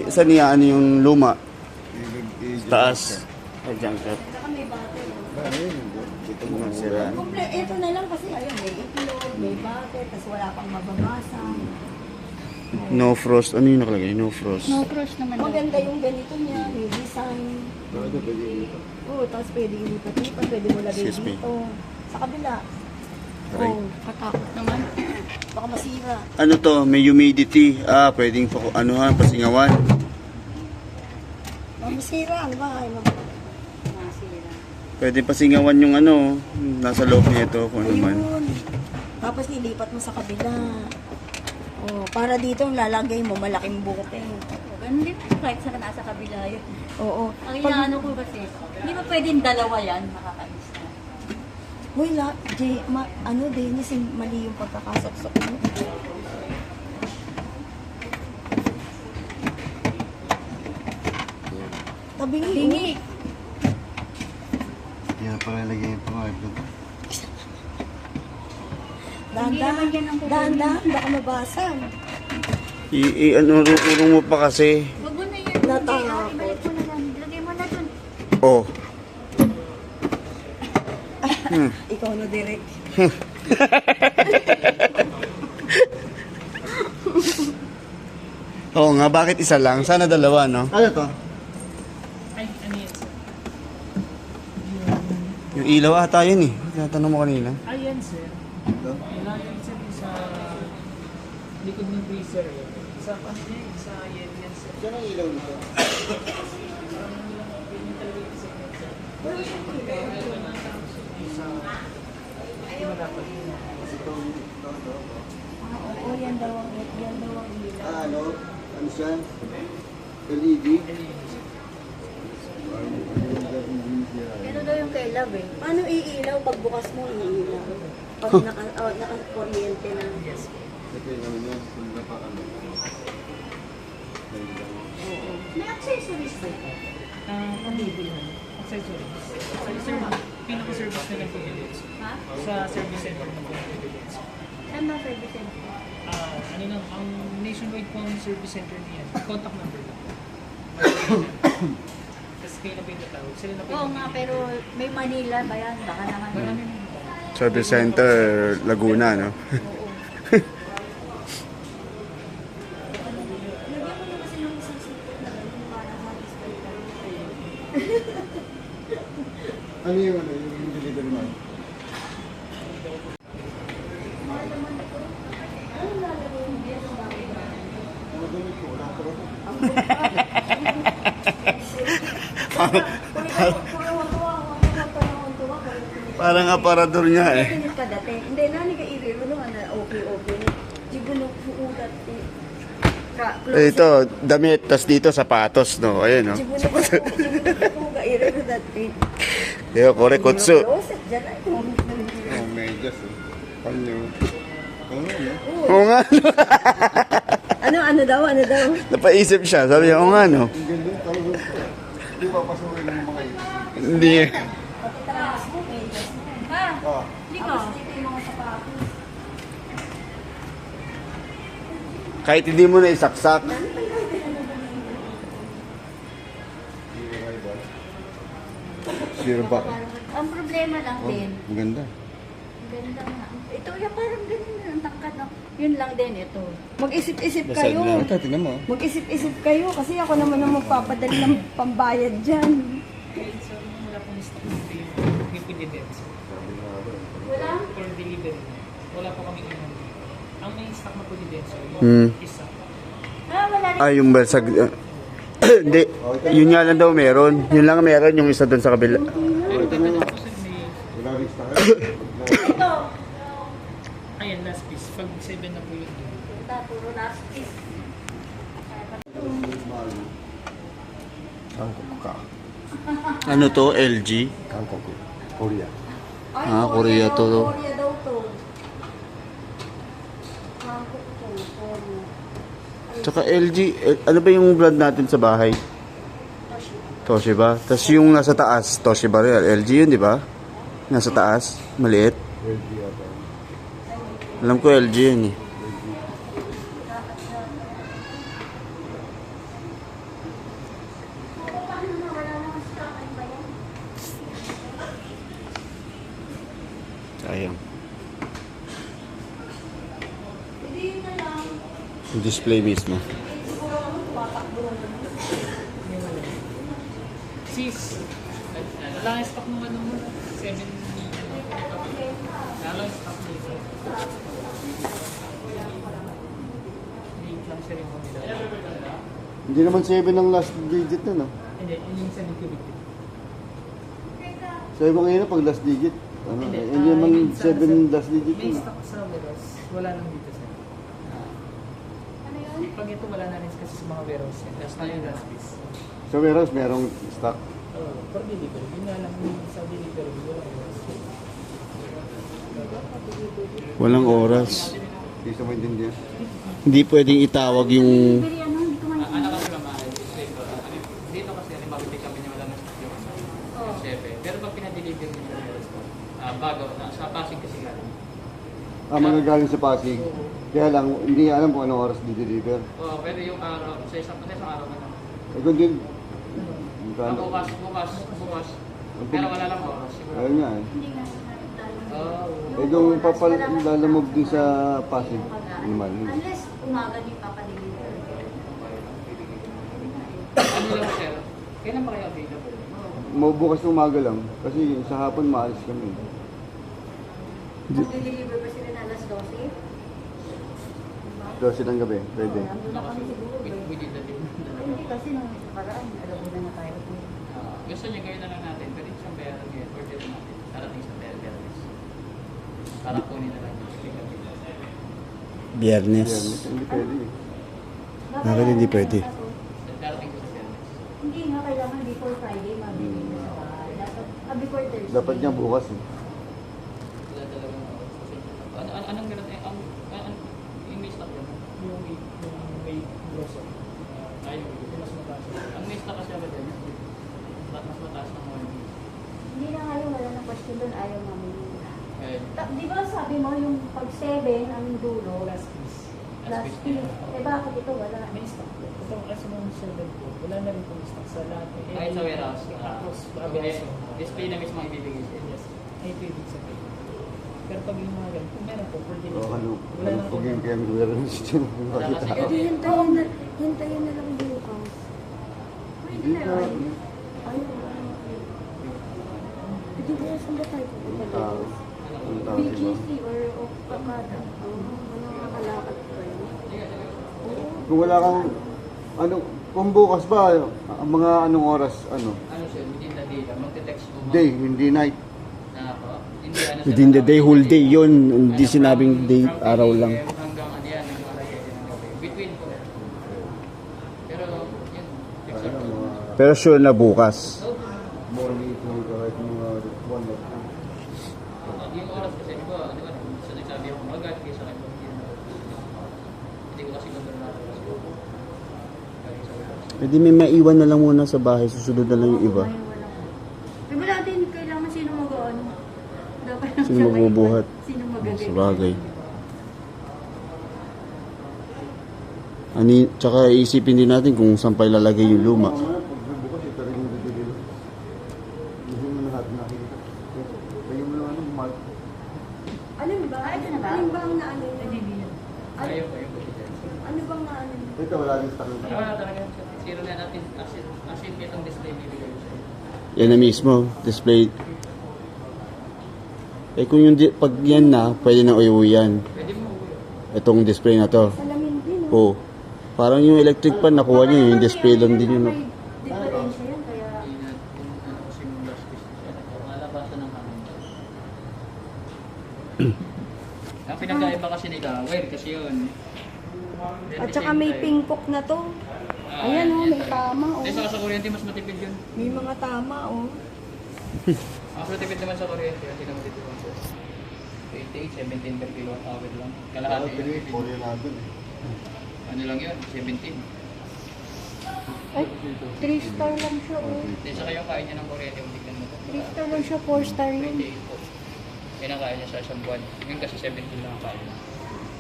Speaker 1: Saan niya ano yung luma? Taas. Ay, dyan ka.
Speaker 4: Saka may bottle.
Speaker 1: Dito mo nang sira.
Speaker 4: Ito na lang kasi ayun, may itlog, may butter, tapos wala pang mababasa.
Speaker 1: No frost. Ano yung nakalagay? No frost.
Speaker 2: No crush naman.
Speaker 4: Maganda yung ganito niya, may design. Oo, tapos pwede ilipat-lipat, pwede mo lagay
Speaker 1: Excuse me.
Speaker 4: dito. Sa kabila.
Speaker 1: Aray.
Speaker 4: Oo, katakot naman. Baka masira.
Speaker 1: Ano to? May humidity. Pwedeng pasingawan.
Speaker 4: Baka masira ang bahay mo. Masira.
Speaker 1: Pwede pasingawan yung ano, nasa loob nito kung ano man.
Speaker 4: Ayun. Tapos lilipat mo sa kabila. Oh, para dito lalagay mo malaking bote.
Speaker 2: Ganun din kahit sa nasa kabila yun.
Speaker 4: Oo.
Speaker 2: Ang inaano ko kasi, hindi ba pwedeng dalawa yan? Makakainis na.
Speaker 4: Hoy, Dennis, mali yung pagkakasaksok mo. Tabingi.
Speaker 2: Tingi.
Speaker 1: Kaya pala lagay yung pangayap doon.
Speaker 2: Hindi naman yan ang kukunin.
Speaker 4: Dahan-dahan, baka mabasag.
Speaker 1: Urong mo pa kasi.
Speaker 2: Huwag mo na yan.
Speaker 4: Natakot.
Speaker 2: Ibalik mo na lang. Ilagay mo na dun.
Speaker 1: Oh.
Speaker 4: Ikaw na direct.
Speaker 1: Oo nga, bakit isa lang? Sana dalawa, no?
Speaker 3: Ano to?
Speaker 6: Ay, ano yan, sir?
Speaker 1: Yung ilaw ata yun eh. Tinatanong mo kanina.
Speaker 6: Ayan, sir. Wala yan, sir, sa likod ng freezer. Sa yan, sa yan, sir.
Speaker 3: Saan ang ilaw nito?
Speaker 4: Oo, yan daw ang ilaw.
Speaker 3: Ano? Ano siya? LED?
Speaker 2: Ano daw yung kay Love eh?
Speaker 4: Paano iilaw? Pagbukas mo, iilaw. Pag naka-kuryente na.
Speaker 3: Ito yung ano niya, kung napakano.
Speaker 2: May accessories ba ito?
Speaker 6: Pambibilan. Accessories. Sir, pinaka-service na lang po yun.
Speaker 2: Ha?
Speaker 6: Sa service center na po yun.
Speaker 2: Saan ba service center?
Speaker 6: Ano lang, ang nationwide po ang service center niya. Contact number lang. Kasi kayo na po yung tatawag. Sila na po
Speaker 2: Oo nga, pero may Manila ba yan? Baka naman.
Speaker 6: Marami na.
Speaker 1: Service Center, Laguna, no?
Speaker 2: Oo.
Speaker 4: Lagyan mo na kasi ng isang sipot na ganun para satisfied ka.
Speaker 3: Ano yung ano? Yung delivery man? Madamit ko, wala ko.
Speaker 1: Parang aparador niya eh.
Speaker 4: Pinit ka dati. Hindi, nani ka iriro naman na okay. Jibunok fuulat eh.
Speaker 1: Ito, damit, tas dito sapatos, no? Ayun, no?
Speaker 4: Jibunok po ka iriro dati.
Speaker 1: Yo, kore kutsu.
Speaker 4: Closet dyan ay.
Speaker 3: Oh, medyas eh. Panyo. Ano no?
Speaker 1: Oo nga, no?
Speaker 4: Ano daw?
Speaker 1: Napaisip siya. Sabi niya, oo nga, no?
Speaker 3: Ang ganda, talagang hindi papasukin ng mga ito.
Speaker 1: Hindi.
Speaker 4: Pati talas mo, medyas mo.
Speaker 2: Ha?
Speaker 3: Ah,
Speaker 2: Hindi ka.
Speaker 4: Tapos dito yung mga sapatos.
Speaker 1: Kahit hindi mo na isaksak.
Speaker 3: zero ba?
Speaker 2: Ang problema lang din,
Speaker 3: Ang ganda.
Speaker 2: ganda nga. Ito, yung parang ganyan na ang tangkad. No? Yun lang din ito.
Speaker 4: Mag-isip-isip
Speaker 1: Basag
Speaker 4: kayo.
Speaker 1: na.
Speaker 3: Ito, tingnan mo.
Speaker 4: Mag-isip-isip kayo kasi ako naman ang magpapadali ng pambayad dyan.
Speaker 6: So, wala pong stock yung pinidens.
Speaker 2: Wala?
Speaker 6: For delivery. Wala po kami inom. Ang may stock na pinidens,
Speaker 1: Hmm.
Speaker 6: isa.
Speaker 2: Wala rin.
Speaker 1: Yung basag. Hindi. Yun nga lang daw meron. Yun lang meron yung isa doon sa kabila.
Speaker 3: Ito na.
Speaker 6: Tapos may,
Speaker 3: Wala rin stock.
Speaker 2: Ito.
Speaker 6: ayan, last piece. Pag 7 na po yun.
Speaker 2: Puro last piece.
Speaker 1: Ano to? LG?
Speaker 3: Hankoku. Korea.
Speaker 1: Korea to.
Speaker 4: Korea daw to. Hankook to, Korea.
Speaker 1: Tsaka LG, ano ba yung brand natin sa bahay? Toshiba. Tapos yung nasa taas, Toshiba rin. LG yun, di ba? Nasa taas, maliit.
Speaker 3: LG yata.
Speaker 1: Alam ko LG yun eh. Sayang. Yung display mismo.
Speaker 6: Sis, wala nga stock nung ano mo. 7. Wala lang stock dito. Hindi lang ceremony lang.
Speaker 1: Hindi naman 7 ang last digit na, no?
Speaker 6: Hindi, yun yung 7 cubic.
Speaker 1: Sabi mo ngayon pag last digit. Ano,
Speaker 6: Hindi,
Speaker 1: hindi naman
Speaker 6: yung sa-
Speaker 1: 7 last digit
Speaker 6: May
Speaker 1: yun.
Speaker 6: stock sa warehouse. Wala lang dito sa. Pag ito wala na rin kasi sa mga warehouse. Last na yung last piece.
Speaker 1: Sa warehouse, merong stock.
Speaker 6: For delivery. Yun nga lang yung sa delivery.
Speaker 1: Walang oras.
Speaker 3: Hindi sa maintindihan.
Speaker 1: Hindi pwedeng itawag yung...
Speaker 4: Pero ano, hindi ko maintindihan.
Speaker 6: Ano kasi mama, dito kasi halimbawa pick up niya wala na stock yung chefe. Pero pag pinadeliver niya bago, sa Pasig kasi galing.
Speaker 3: Magagaling sa Pasig. Kaya lang, hindi alam kung anong oras di-deliver.
Speaker 6: Oo, pero yung araw, sa isang araw na lang.
Speaker 3: Kung din,
Speaker 6: Bukas. Pero wala lang oras. Siguro.
Speaker 3: ayun nga eh.
Speaker 4: Hindi nga.
Speaker 3: Kung lalamog din sa Pasig, naman.
Speaker 4: Unless umaga di papadeliver.
Speaker 6: Ano lang sir? Kailan ba kayo available?
Speaker 3: Bukas ng umaga lang. Kasi sa hapon maalis kami.
Speaker 4: Mag-deliver ba sila na alas 12?
Speaker 3: 12 ng gabi, pwede.
Speaker 4: Nandun na kami siguro.
Speaker 6: We did that.
Speaker 4: Hindi kasi nung nakaraan, alam mo na tayo.
Speaker 6: Gusto niya gawin na lang natin, pero isang bayaran ngayon, order na natin. Darating sa Biyernes. Para kunin na lang.
Speaker 1: Biyernes.
Speaker 3: Hindi pwede eh.
Speaker 1: Bakit hindi pwede?
Speaker 6: Darating sa Biyernes.
Speaker 4: Hindi nga kailangan before Friday, mabili sa bahay. Before Thursday.
Speaker 3: Dapat niya bukas eh.
Speaker 6: Wala talagang anong ganun eh, yung may stock yun? Yung may grocery. Ayaw, yung mas mataas. Ang may stock kasi agad yan, mas mataas ng morning.
Speaker 4: Hindi na nga yung wala na question doon, ayaw namin.
Speaker 6: Eh,
Speaker 4: Di ba sabi mo yung pag 7 ang dulo,
Speaker 6: last piece.
Speaker 4: last piece. Eh bakit ito wala?
Speaker 6: May stock. Ito kasi nung server ko, wala na rin pong stock sa lahat.
Speaker 7: Kahit sa warehouse.
Speaker 6: Tapos,
Speaker 7: Display na mismo ang ibibigay sa'yo.
Speaker 6: yes. Ay, pwede sa kayo. Pero pag yung mga ganun, kung meron po, for
Speaker 3: O
Speaker 6: delivery.
Speaker 3: ano,
Speaker 6: Wala nang
Speaker 3: pag yung kaya meron si Chen.
Speaker 4: Hindi, hintayin na lang bukas. Pwede na
Speaker 3: Dito,
Speaker 4: yun. Ayun. Pwede ba saan ba tayo pupunta?
Speaker 3: tao. Ang tao, di ba?
Speaker 4: BGC or Okada. Ano makalakad ko yun?
Speaker 3: Kung wala kang, ano, kung bukas ba, ang mga anong oras, ano?
Speaker 7: Ano siya, within the day lang. Magte-text mo.
Speaker 3: Day, hindi night.
Speaker 7: Na ako. Hindi ano siya.
Speaker 1: Within the day, whole day yun. Hindi sinabing day,
Speaker 7: From
Speaker 1: araw
Speaker 7: 8
Speaker 1: lang.
Speaker 7: AM hanggang ano yan, hanggang alas 7 ng gabi. Between po. Pero, yun. Text
Speaker 3: Ano,
Speaker 7: out.
Speaker 3: mga
Speaker 1: Pero sure na bukas.
Speaker 3: morning to kahit mga 1 o'clock.
Speaker 7: Yung oras kasi, di ba, sa nagsabi ako agad, kaya sa akin, hindi ko kasi kontrolado kasi. Galing sa warehouse.
Speaker 1: Pwede may maiwan na lang muna sa bahay. Susunod na lang yung iba.
Speaker 4: Eh wala din kailangan sino mag-ano. Dapat
Speaker 1: Sino magbubuhat?
Speaker 4: Sino magagay.
Speaker 1: Sa bagay. Ani, tsaka isipin din natin kung saan pa ilalagay yung luma.
Speaker 3: Mamaya, pag bukas, ito rin yung deliver. Hindi mo lahat nakikita. Kaya mo lang ano, mark.
Speaker 4: Alin ba? Ito na ba? Alin ba ang naano yun?
Speaker 7: Ayaw ko, yung
Speaker 4: Ano bang naano yun?
Speaker 3: Ito, wala rin stock.
Speaker 7: wala talaga yung zero na natin. As in, itong display bibigay ko sa'yo.
Speaker 1: Yan na mismo. Display. Eh kung yung pag yan na, pwede na uwi yan.
Speaker 7: Pwede mo.
Speaker 1: Itong display na to.
Speaker 4: Salamin din. No?
Speaker 1: Oo. Parang yung electric pan, nakuha niya yung display lang din yun. No?
Speaker 4: May diferensya yan, kaya...
Speaker 7: Hindi na, ano kasi yung last piece na siya. Nalabasan ng hangin. Ang pinagkaiba kasi nila, wire kasi yun. Then
Speaker 4: At
Speaker 7: the
Speaker 4: saka
Speaker 7: same
Speaker 4: may
Speaker 7: time,
Speaker 4: pingpok na to. Ayan oh, may tama oh.
Speaker 7: Hindi, sa kuryente mas matipid yun.
Speaker 4: May mga tama oh.
Speaker 7: Mas matipid naman sa kuryente. Hindi naman dito. 28, 17 per kilowatt hour lang. Kalahati yun.
Speaker 3: Pwede natin eh.
Speaker 7: Ano lang yun? 17.
Speaker 4: Ay, 3 star lang siya. Oh.
Speaker 7: Hindi sa kayo kain niya ng kuryente. Kung tignan mo ito.
Speaker 4: 3 star lang siya, 4 star yun.
Speaker 7: 28 po. Yan ang kain niya sa isang buwan. Ngayon kasi 17 lang ang kain niya.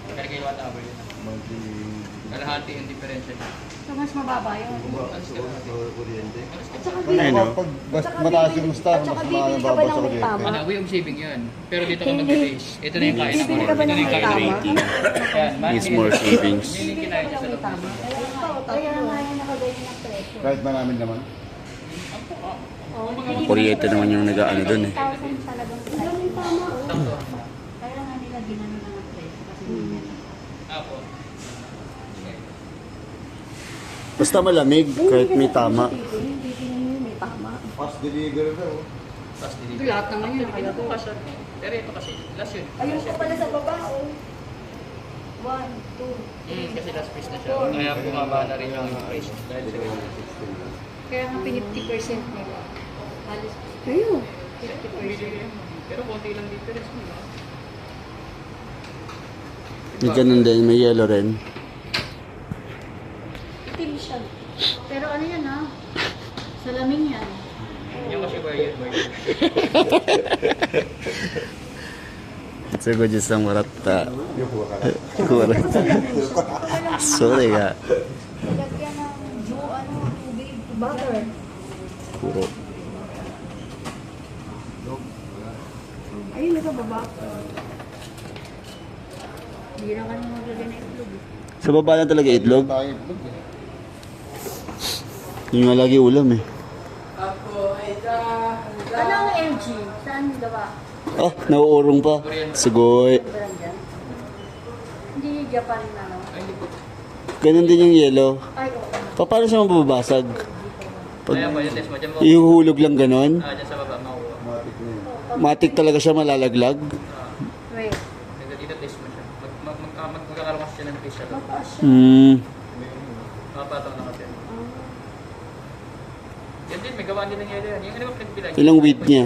Speaker 7: Pero kilowatt hour yun. Kalahati yung diferensya niya.
Speaker 4: So, mas mababa yun.
Speaker 7: Alas kalahati.
Speaker 4: At saka
Speaker 3: Ayun, no? Pag mataas yung star,
Speaker 4: at saka
Speaker 3: mas
Speaker 4: bibili ka ba
Speaker 3: mababa
Speaker 4: ng
Speaker 3: sa
Speaker 4: may
Speaker 3: kuryente.
Speaker 4: tama?
Speaker 7: Ano, way of saving yun. Pero dito ka
Speaker 4: Hindi.
Speaker 7: mag-base. Ito na yung kain ng
Speaker 4: Bibili ka ba
Speaker 7: Ito na
Speaker 4: ng
Speaker 7: yung
Speaker 4: may
Speaker 7: kain ng
Speaker 4: tama?
Speaker 7: Ayan,
Speaker 1: Needs more savings.
Speaker 7: Yun yung kinain niya sa loob.
Speaker 4: Kaya nga yan nakaganyan ng presyo.
Speaker 3: Kahit maraming naman.
Speaker 1: Kuryente naman yung nag-ano dun eh.
Speaker 4: 1,000 talagang presyo.
Speaker 7: Sakto.
Speaker 4: Kaya nga nila ginano na ng presyo kasi
Speaker 7: Apo.
Speaker 1: Basta malamig, kahit may tama.
Speaker 4: Hindi yun, may tama.
Speaker 3: Fast delivery daw.
Speaker 7: Tapos
Speaker 4: Ito
Speaker 7: delivery.
Speaker 4: lahat naman yun.
Speaker 7: Ito po kasi. Pero ito kasi, last yun.
Speaker 4: Ayun ko pala sa baba, oh. 1, 2,
Speaker 7: Kasi last piece na siya. Kaya bumaba na rin yung price. Dahil sa ganyan.
Speaker 4: Kaya nga 50% nila. Halos. Ayun. 50%.
Speaker 7: Pero konti lang difference mo.
Speaker 1: May ganun din, may yellow rin.
Speaker 4: Itim siya. Pero ano yan, ha? Salamin yan.
Speaker 7: Yung kasi wire.
Speaker 1: Siguro dyan sa marata. Kurata. Sorry ka.
Speaker 4: Lagyan ng tubig, butter.
Speaker 1: Puro.
Speaker 4: Ayun, nasa baba. Hindi na kami maglagay na itlog.
Speaker 1: Sa baba lang talaga itlog.
Speaker 3: Tayo.
Speaker 1: Yung nga lagi ulam eh.
Speaker 4: Ano ang LG? Saan gawa?
Speaker 1: Oh, nauurong pa. Sugoy.
Speaker 4: Brand yan? Hindi Japan na, no?
Speaker 1: Ganun din yung yellow.
Speaker 4: Ay, oo.
Speaker 1: Paano siya mababasag?
Speaker 7: Kaya
Speaker 1: Pag
Speaker 7: po, yung test mo. Dyan mo.
Speaker 1: ihuhulog lang ganun.
Speaker 7: Dyan sa baba, makuha.
Speaker 1: Matik talaga siya malalaglag.
Speaker 4: Wait.
Speaker 7: Dito test mo siya. Magkakaroon kasi siya ng fish siya.
Speaker 4: Mataas siya.
Speaker 7: Mapataw na kasi. Yan din, may gawaan din ng yelo yan. Yung ano ba pinagbilan?
Speaker 1: Ilang weight niya?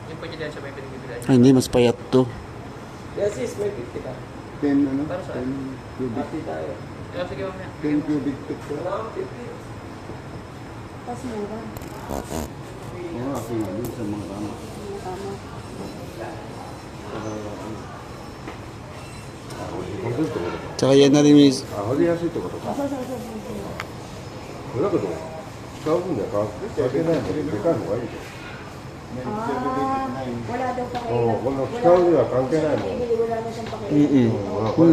Speaker 7: Yung po dyan siya may pinagbilan.
Speaker 1: Ay, hindi, mas payat to.
Speaker 3: 10 ano?
Speaker 7: Para saan?
Speaker 3: 10 cubic.
Speaker 7: Kaya sige mamaya.
Speaker 3: 10 cubic feet ka.
Speaker 4: Tapos mura.
Speaker 3: Oo, kasi nga yun sa mga tama.
Speaker 4: Tama.
Speaker 1: Tsaka yan na rin yung...
Speaker 3: 上がりやすいってことか。
Speaker 4: そうそうそうそう。
Speaker 3: だけど、使うんだよ。関係ないもん。でかいのがいいじゃん。
Speaker 4: Ah, wala daw pa kayo.
Speaker 3: Oo, wala. Ikaw niya, kangke na mo.
Speaker 4: Bibili, wala na siyang pakita.
Speaker 1: Yun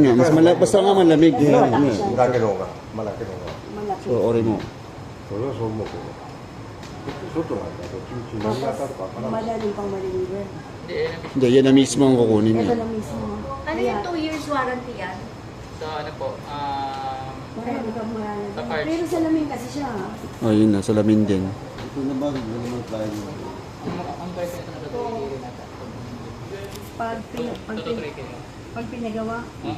Speaker 1: nga, mas basta nga malamig.
Speaker 3: だけの方が、まだけの方が。
Speaker 4: Malaki.
Speaker 1: So, ori mo.
Speaker 3: それはそう思うけど。外なんだ。どっちみち何が当たるかわからない。
Speaker 4: Madaling pang maliliver.
Speaker 7: Hindi, yan ang fish.
Speaker 1: Hindi, yan na mismo ang kukunin
Speaker 4: Ito
Speaker 1: niya.
Speaker 4: na mismo. Ano yung 2 years warranty yan?
Speaker 7: Sa ano po,
Speaker 4: Marami kang marami.
Speaker 7: Sa parts.
Speaker 4: Pero salamin kasi siya.
Speaker 1: Oh, yun na, salamin din.
Speaker 3: Ito naman, hindi naman tayo.
Speaker 7: ang price nito na ito, i-rin natin.
Speaker 4: Pag pinagawa,
Speaker 7: Yung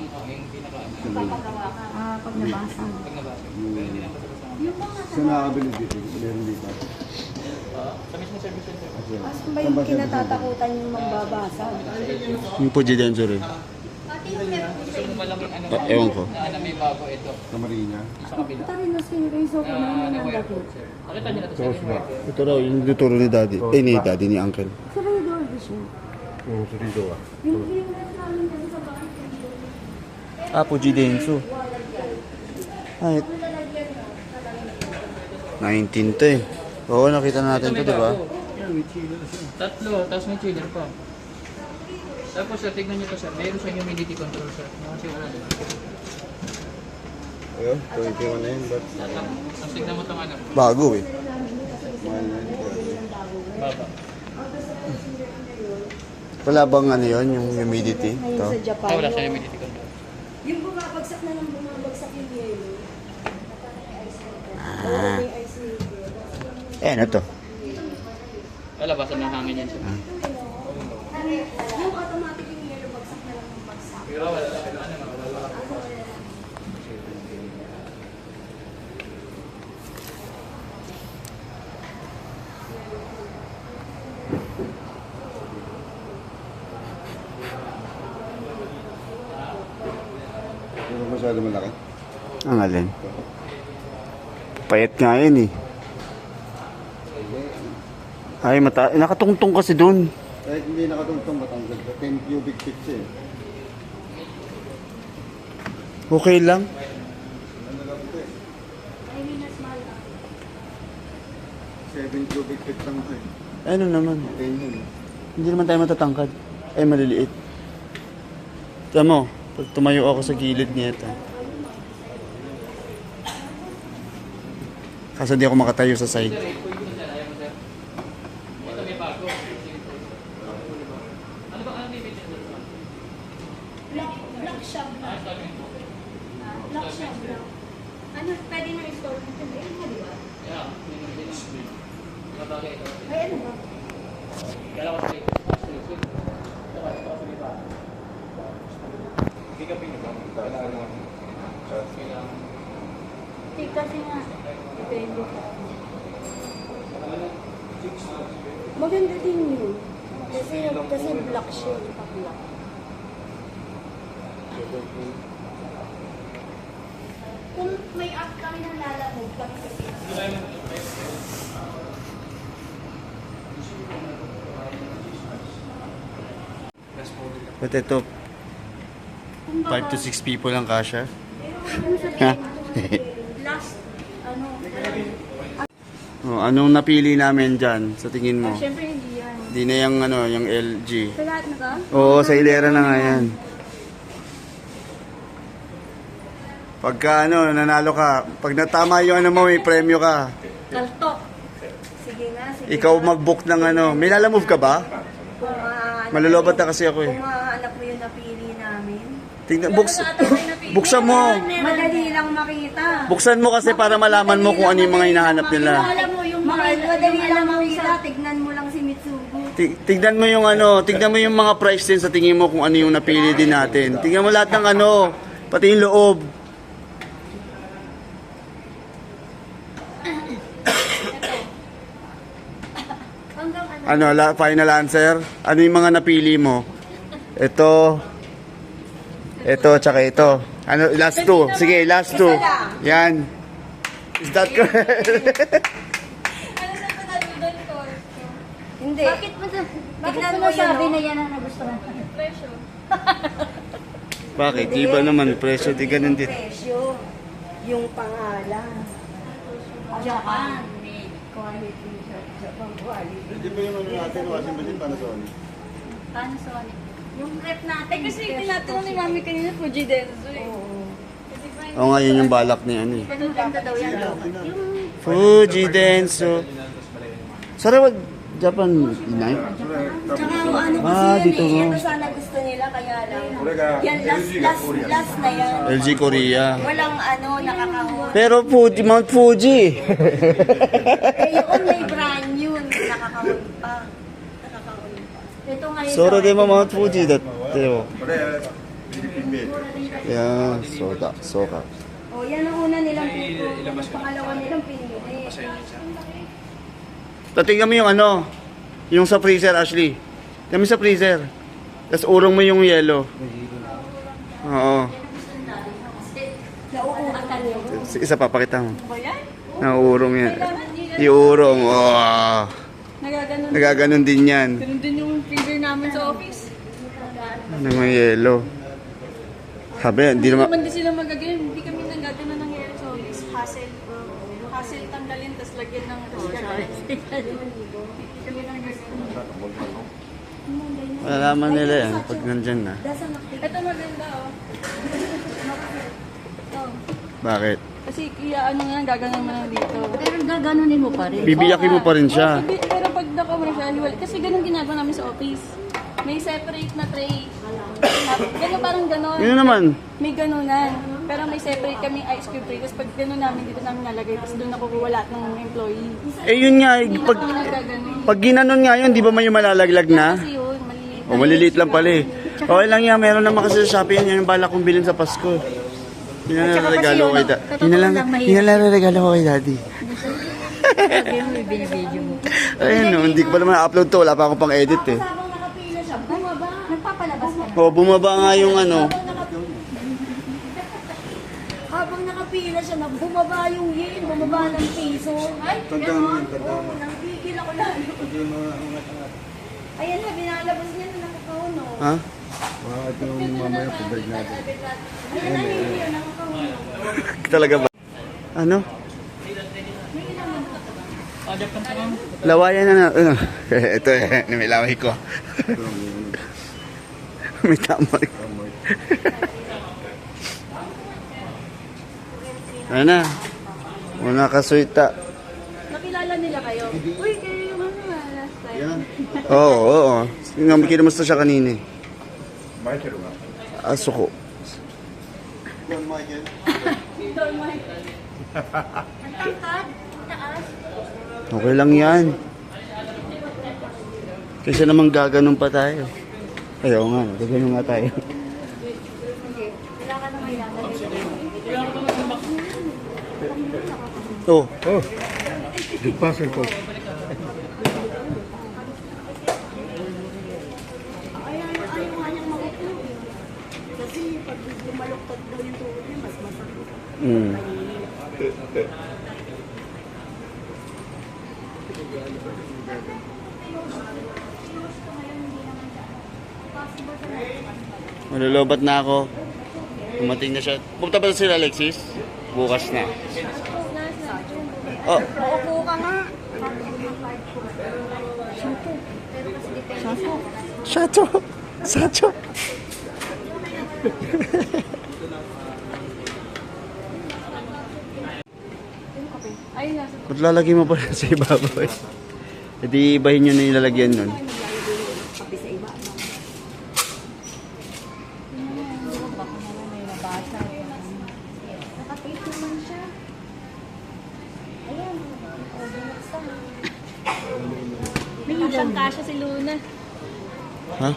Speaker 7: pinaka,
Speaker 4: papagawa ka. Ah, pag nabasa.
Speaker 7: pag nabasa. Pero hindi naman basta sa
Speaker 4: Yung mga
Speaker 3: Sa nakabili dito, meron dito.
Speaker 7: sa mismo service center.
Speaker 4: as ba yung kinatatakutan yung mambabasa?
Speaker 1: Yung po dyan, sorry.
Speaker 7: Gusto mo malaking ano,
Speaker 1: Ewan ko.
Speaker 7: na ano may bago ito.
Speaker 3: Sa Marina.
Speaker 7: Sa kabila.
Speaker 4: Ito rin na sinreso ko namin
Speaker 7: Na
Speaker 4: ang
Speaker 7: wire
Speaker 4: laki.
Speaker 7: cord, sir. Nakita niyo na ito, sir. Yung wire cord.
Speaker 1: Ito raw, yung dituro ni daddy. Eh, ni daddy, ni uncle.
Speaker 4: Sa rin door siya.
Speaker 3: うん、それ以上は。
Speaker 4: Yung pinag namin kasi sa bahay.
Speaker 1: Ah, Puji Denso. Ay, 19 to eh. Oo, nakita natin to, di ba?
Speaker 7: Tatlo, tapos may chiller pa. Tapos sir, tignan niyo to sir. Mayroon siyang humidity control sir. Kasi wala din.
Speaker 3: Ayun, 21 na yun. But,
Speaker 7: Tapos tignan mo itong ano.
Speaker 1: Bago eh.
Speaker 3: mahal na yun.
Speaker 7: Baba.
Speaker 1: Wala bang ano yun, yung humidity?
Speaker 4: Ngayon
Speaker 1: Ito.
Speaker 4: sa Japan.
Speaker 7: Ah, wala siyang humidity control.
Speaker 4: Yung bumabagsak na lang bumabagsak yung yelo. Wala na yung ice maker.
Speaker 1: Eh, ano to?
Speaker 7: Lalabasan ng hangin yan sir.
Speaker 4: Yung automatic yung yelo bagsak na lang yung bagsak.
Speaker 7: Pero wala ano, wala.
Speaker 3: Pero masyado malaki.
Speaker 1: Ang alin? Payat nga yan eh. Ay, nakatungtong kasi dun.
Speaker 3: Kahit hindi nakatungtong matanggal ka, 10 cubic feet siya eh.
Speaker 1: Okay lang.
Speaker 3: Ano lang ito eh. 7 cubic feet lang ito eh.
Speaker 1: Ano naman?
Speaker 3: 10 yun eh.
Speaker 1: Hindi naman tayo matatangkad. Ay, maliliit. Tiyan mo, pag tumayo ako sa gilid nito. Kasi di ako makatayo sa side.
Speaker 7: Ito may bago. Ano ba ang limit nito?
Speaker 4: Black siya, black. Black siya, black. Ano, pwede na install mo ito. Ayun mo, di ba?
Speaker 7: Yeah, mabagay ito.
Speaker 4: Ay, ano ba?
Speaker 7: Kala ko sa ito.
Speaker 4: Hindi kasi nga, depende. Maganda din yun. Kasi black siya, black. Kung may app kami na lalamog kami kasi.
Speaker 1: But ito, 5 to 6 people lang kasha.
Speaker 4: Ano sa
Speaker 1: Ha?
Speaker 4: last, ano,
Speaker 1: Oh, anong napili namin dyan sa tingin mo?
Speaker 4: syempre hindi yan.
Speaker 1: Di na yung, ano, yung LG.
Speaker 4: Sa lahat na ka?
Speaker 1: Oo, sa hilera na nga yan. Pagka ano, nanalo ka, pag natama yung ano mo, may premyo ka.
Speaker 4: Kaltok. Sige nga, sige.
Speaker 1: Ikaw mag-book ng ano. May lalamove ka ba?
Speaker 4: Kung maahanap
Speaker 1: Malulubat na kasi ako eh.
Speaker 4: Kung maahanap mo yung napili namin.
Speaker 1: Tingnan, buksan mo.
Speaker 4: Madali lang makita.
Speaker 1: Buksan mo kasi para malaman mo kung ano yung mga hinahanap nila.
Speaker 4: Alam mo yung madali lang makita. Tignan mo lang si Mitsugo.
Speaker 1: Tignan mo yung ano, tignan mo yung mga price din sa tingin mo kung ano yung napili din natin. Tignan mo lahat ng ano, pati yung loob.
Speaker 4: Hanggang ano?
Speaker 1: Ano, final answer? Ano yung mga napili mo? Ito, tsaka ito. Ano, last two. Sige, last two. Yan. Is that correct?
Speaker 4: Hindi. Bakit mo nasabi na yan ang nagustuhan? Presyo.
Speaker 1: Bakit? Iba naman presyo, di ganun din.
Speaker 4: Presyo. Yung pangalan. Japan. Quality. Japan quality.
Speaker 3: Hindi ba yung ano natin, washing machine Panasonic?
Speaker 4: Panasonic. Yung rep natin.
Speaker 8: Kasi tinatanong ni Mami kanina, Fuji Denso eh.
Speaker 4: Oo.
Speaker 1: Oo nga, yun yung balak ni ano eh.
Speaker 4: Ganda daw yan. Yung
Speaker 1: Fuji Denso. Sarawag, Japan, Inay?
Speaker 4: tsaka ano kasi
Speaker 1: Ah,
Speaker 4: yan
Speaker 1: dito
Speaker 4: eh.
Speaker 1: mo.
Speaker 4: Ito sana gusto nila kaya lang. Yan last na yan.
Speaker 1: LG Korea.
Speaker 4: Walang ano, nakakahon.
Speaker 1: Pero Fuji, Mount Fuji.
Speaker 4: Eh, yun may brand yun. Nakakahon pa. Nakakahon pa. Ito ngayon.
Speaker 1: Soro de mo Mount Fuji. Teo.
Speaker 3: Parehas, Philippine made.
Speaker 1: Yan, soka.
Speaker 4: Oh, yan ang una nilang puto. Ang pangalawa nilang pinili.
Speaker 1: Tatingnan mo yung ano, yung sa freezer, Ashley. Tingnan mo sa freezer. Tapos urong mo yung yellow. Oo.
Speaker 4: Nauuatan yun.
Speaker 1: Isa pa, pakita mo.
Speaker 8: Ba yan?
Speaker 1: Nauurong yan. Iurong. Oh.
Speaker 8: Nagaganon.
Speaker 1: Nagaganon din yan.
Speaker 8: Ganun din yung freezer namin sa office.
Speaker 1: Ano yung yellow. Sabi, hindi
Speaker 8: Hindi
Speaker 1: naman.
Speaker 8: naman din sila magaganon. Hindi kami nagaganon ng hair sa office. Hassle. Hassle tanggalin, tapos lagyan ng Hindi kami nagaganon.
Speaker 1: Malalaman nila yan pag nandyan na.
Speaker 8: Ito maganda oh. Oh.
Speaker 1: Bakit?
Speaker 8: Kasi kaya ano nga, gaganon mo lang dito.
Speaker 4: Pero gaganunin mo pa rin.
Speaker 1: Bibiyakin mo pa rin siya.
Speaker 8: Pero pag nako mo na siya, hiwalay. Kasi ganun ginagawa namin sa office. May separate na tray. Ganun parang ganon.
Speaker 1: Yun naman.
Speaker 8: May ganunan. Pero may separate kaming ice cube tray. Tapos pag ganun namin, dito namin nalagay. Tapos doon nakukuha lahat ng employee.
Speaker 1: Eh yun nga,
Speaker 8: Hindi
Speaker 1: pag,
Speaker 8: na kami nagaganon.
Speaker 1: pag ginanon nga yun, di ba may malalaglag na?
Speaker 8: Kasi yun, maliit.
Speaker 1: O maliliit lang pala eh. Okay lang yan, meron naman kasi sa Shopee yan yung balak kong bilhin sa Pasko. Yun na lang regalo ko kay Daddy. Yun na lang regalo ko kay Daddy. Ayun no, hindi ko pa naman upload to, wala pa akong pang edit eh.
Speaker 4: Habang nakapila siya, bumaba. Nagpapalabas ka.
Speaker 1: O, bumaba nga yung ano.
Speaker 4: habang nakapila siya, bumaba yung yen, bumaba ng piso. Ay,
Speaker 3: Tanda mo yun, tanda mo.
Speaker 4: Oo, nangigil ako lalo.
Speaker 3: Pag yung mga angat-angat.
Speaker 4: Ayan na, binalabas niya na nakakauno.
Speaker 1: Ha?
Speaker 3: Ito yung mamaya, pabalik natin.
Speaker 4: Ayan na, hindi yun, nakakauno.
Speaker 1: Talaga ba? Ano?
Speaker 6: Japan pa ma'am.
Speaker 1: Lawayan na. Ano? Ito may laway ko.
Speaker 3: Ito yung
Speaker 1: May tamay.
Speaker 3: kamay.
Speaker 1: Ano na? Mga kasuita.
Speaker 4: Nakilala nila kayo? Uy, kayo yung ano last time.
Speaker 3: Yan.
Speaker 1: Oo. Kinamusta siya kanina.
Speaker 3: Michael ba?
Speaker 1: Aso ko.
Speaker 3: Don Michael.
Speaker 4: Don Michael. Ang tangkad, taas.
Speaker 1: Okay lang yan. Kasi naman gaganon pa tayo. Ayaw nga, gaganon nga tayo.
Speaker 4: Hindi, wala ka naman yan.
Speaker 1: Oh,
Speaker 3: Puzzle ko.
Speaker 4: Ayaw nga niyang makukuha. Kasi pag lumaluktot daw yung tubig niya, mas masakit.
Speaker 1: mm. Malulubat na ako. Dumating na siya. Pumunta ba sila Alexis? Bukas na. Oh,
Speaker 4: Maupo ka nga.
Speaker 1: Sacho! Sacho!
Speaker 4: Ayun nasa
Speaker 1: Ba't lalagay mo pa rin sa ibabaw eh? E di ibahin nyo na yung lalagyan nun.
Speaker 4: kape sa iba. Baka naman may nabasa. Nakatape naman siya. Ayan. O, binuksan. May kasya si Luna.
Speaker 1: Ha?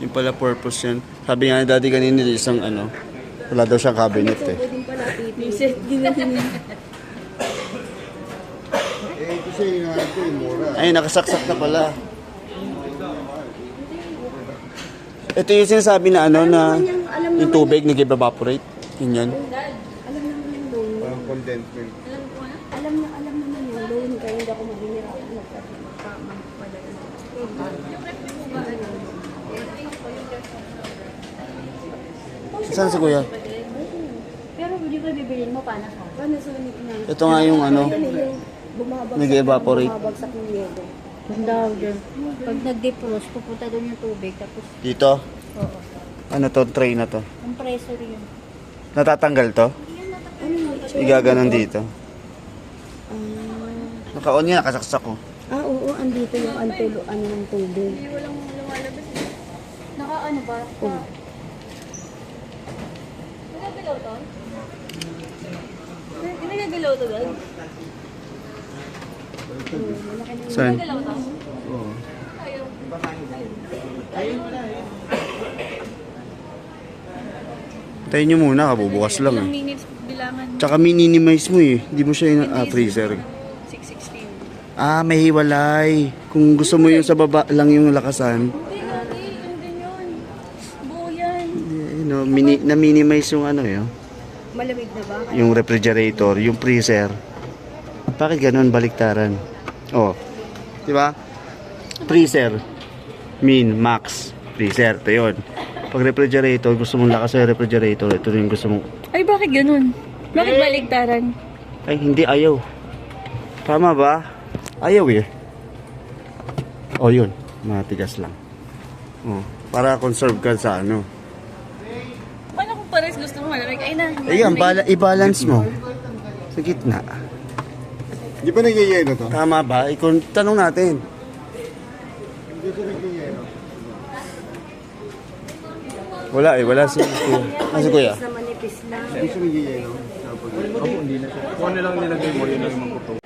Speaker 1: Yung pala purpose yan. Sabi nga ni daddy kanina isang ano, wala daw siyang cabinet eh.
Speaker 4: Din pala, pipi. Set din na
Speaker 3: Kasi ito yung mura.
Speaker 1: Ay, nakasaksak na pala. Ito yung sinasabi na ano na yung tubig nag-evaporate. Yun yan.
Speaker 4: Alam naman yung loan.
Speaker 3: Parang condensed milk.
Speaker 4: Alam naman yung loan. Kaya hindi ako maghihirap. Nagkakama pala.
Speaker 1: Saan si kuya?
Speaker 4: Pero hindi ko bibilin mo paano ka? Paano sa
Speaker 1: Ito nga yung ano, nag-evaporate.
Speaker 4: Bumabagsak ng yelo.
Speaker 8: Ang daw dyan. Pag nag-defrost, pupunta doon yung tubig. Tapos,
Speaker 1: Dito?
Speaker 8: oo.
Speaker 1: Ano to? Tray na to?
Speaker 8: Ang pressure yun.
Speaker 1: Natatanggal to? Igaganon dito. Naka-on yan, nakasaksak ko.
Speaker 4: Oo, andito yung antulo, ng tubig.
Speaker 8: Walang lumalabas. Naka ano ba?
Speaker 4: Oo.
Speaker 8: Nagagalaw to? Nagagalaw to, Dad?
Speaker 1: Saan?
Speaker 8: Nagagalaw to?
Speaker 3: Oo.
Speaker 1: Tayo nyo muna, kabubukas lang
Speaker 8: Ilang
Speaker 1: eh.
Speaker 8: minutes bilangan?
Speaker 1: Tsaka minimize mo eh. Hindi mo siya yung freezer.
Speaker 8: 6:16.
Speaker 1: Ah, may hiwalay. Kung gusto mo yung sa baba lang yung lakasan,
Speaker 8: Hindi lagi, yun din yun. Buo yan.
Speaker 1: na-minimize yung ano yun.
Speaker 4: Malamig na ba?
Speaker 1: Yung refrigerator, yung freezer. Bakit ganun baliktaran? Oh. 'Di ba? Freezer, max. Freezer, 'to 'yon. Pag refrigerator, gusto mong lakas sa refrigerator, ito yung gusto mong...
Speaker 8: Ay, bakit ganun? Bakit baligtaran?
Speaker 1: Ay, hindi, ayaw. Tama ba? Ayaw eh. O yun, matigas lang. Oh, para conserve ka sa ano.
Speaker 8: Paano kung pares gusto mo malamig? Ay na.
Speaker 1: Ayan, i-balance mo. Sa gitna.
Speaker 3: Di ba nagyayelo to?
Speaker 1: Tama ba? Tanong natin.
Speaker 3: Hindi ko nagyayelo.
Speaker 1: Wala eh, wala si kuya. Ah, si kuya.
Speaker 4: Na manipis lang.
Speaker 3: Hindi siya nagyayelo. Opo, hindi na siya. Kung ano lang nilagay mo, yun lang yung magpapag.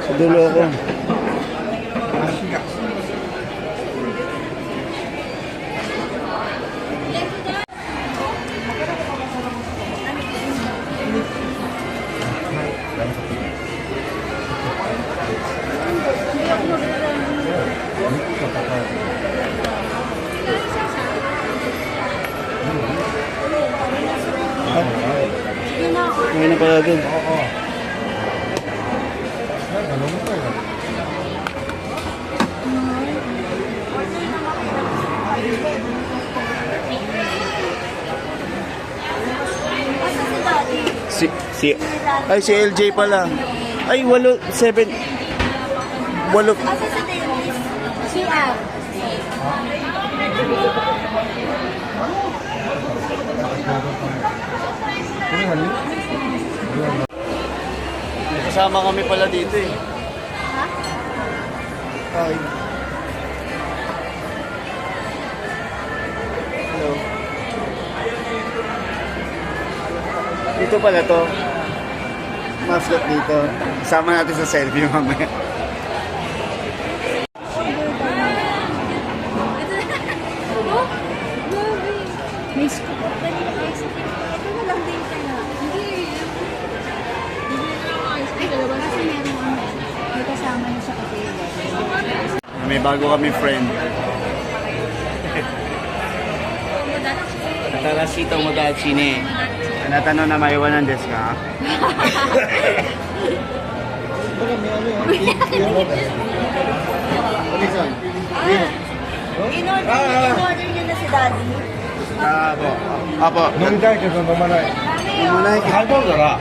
Speaker 1: Sa dulo ako. pala dun.
Speaker 3: Oo. Ano mo pa yun?
Speaker 4: Asa si Daddy?
Speaker 1: Ay, si LJ pala. Ay, 7. 8.
Speaker 4: Asa si Dennis? Si Ab.
Speaker 1: Kasama kami pala dito eh. Hi. Hello. Dito pala to. Mascot dito. Sama natin sa selfie mamaya.
Speaker 4: May scoop up na nila ice cream. Ito na lang din kaya. Hindi. Hindi na lang ice cream. Dalawa kasi meron ano. May kasama na sa cafe.
Speaker 1: May bago kami friend. Natarasito mo dahil sine. Natanong na maiwanan desu ka?
Speaker 4: In-order niyo na si Daddy.
Speaker 1: Apo. Apo.
Speaker 3: 飲みたいけど飲まない。
Speaker 1: 飲まないけど
Speaker 3: ハイボールだな。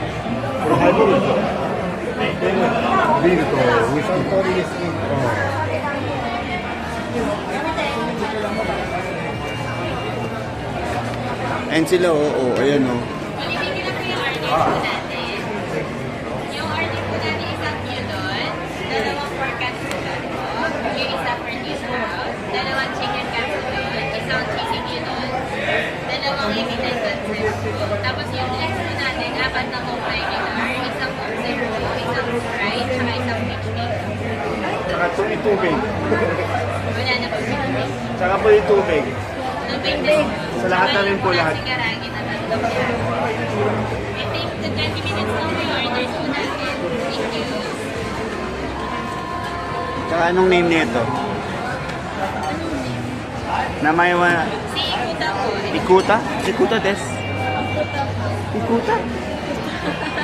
Speaker 3: これハイボールですよ。ビールとウイスキー。通りですね。
Speaker 1: And sila, oo, ayan o.
Speaker 2: Yung order po natin isang udon, dalawang pork katsulan po, yung isa for cheese roll, dalawang chicken katsulan, isang cheesy udon, dalawang eggplant katsulan po, tapos yung next po natin, 4 na Coke regular, isang Coke Zero, isang Sprite, tsaka isang peach milk.
Speaker 1: Tsaka tubig.
Speaker 2: Wala na po tubig.
Speaker 1: Tsaka po yung tubig.
Speaker 2: Tubig din.
Speaker 1: Sa lahat na rin po lahat.
Speaker 2: Sigaragi na tatlong yan. I think the 20 minutes lang po yung orders po natin. Thank you.
Speaker 1: Tsaka anong name nito? Na may
Speaker 2: Si Ikuta po.
Speaker 1: Ikuta? Ikuta des? Ikuta?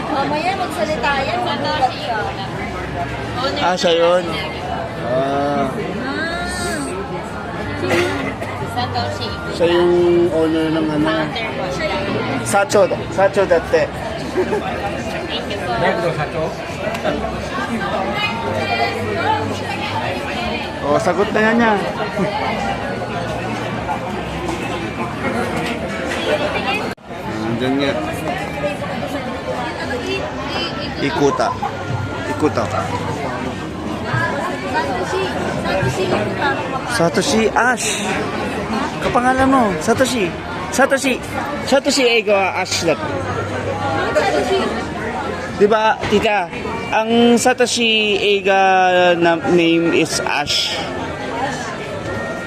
Speaker 4: Mamaya magsalita yan.
Speaker 2: Satoshi Ikuta. Owner
Speaker 1: Ah, siya yun. Ah,
Speaker 2: Satoshi Ikuta.
Speaker 1: siya yung owner ng ano.
Speaker 2: Founder po siya.
Speaker 1: Sacho dati.
Speaker 2: Thank you po.
Speaker 3: だけど社長。
Speaker 1: Oh, sagot na yan niya. Andyan nga. Ikuta. Ikuta. Satoshi Ash. Kapangalan mo, Satoshi. Satoshi Eigo Ash dat. Diba, tita? Ang Satoshi Eiga na name is Ash.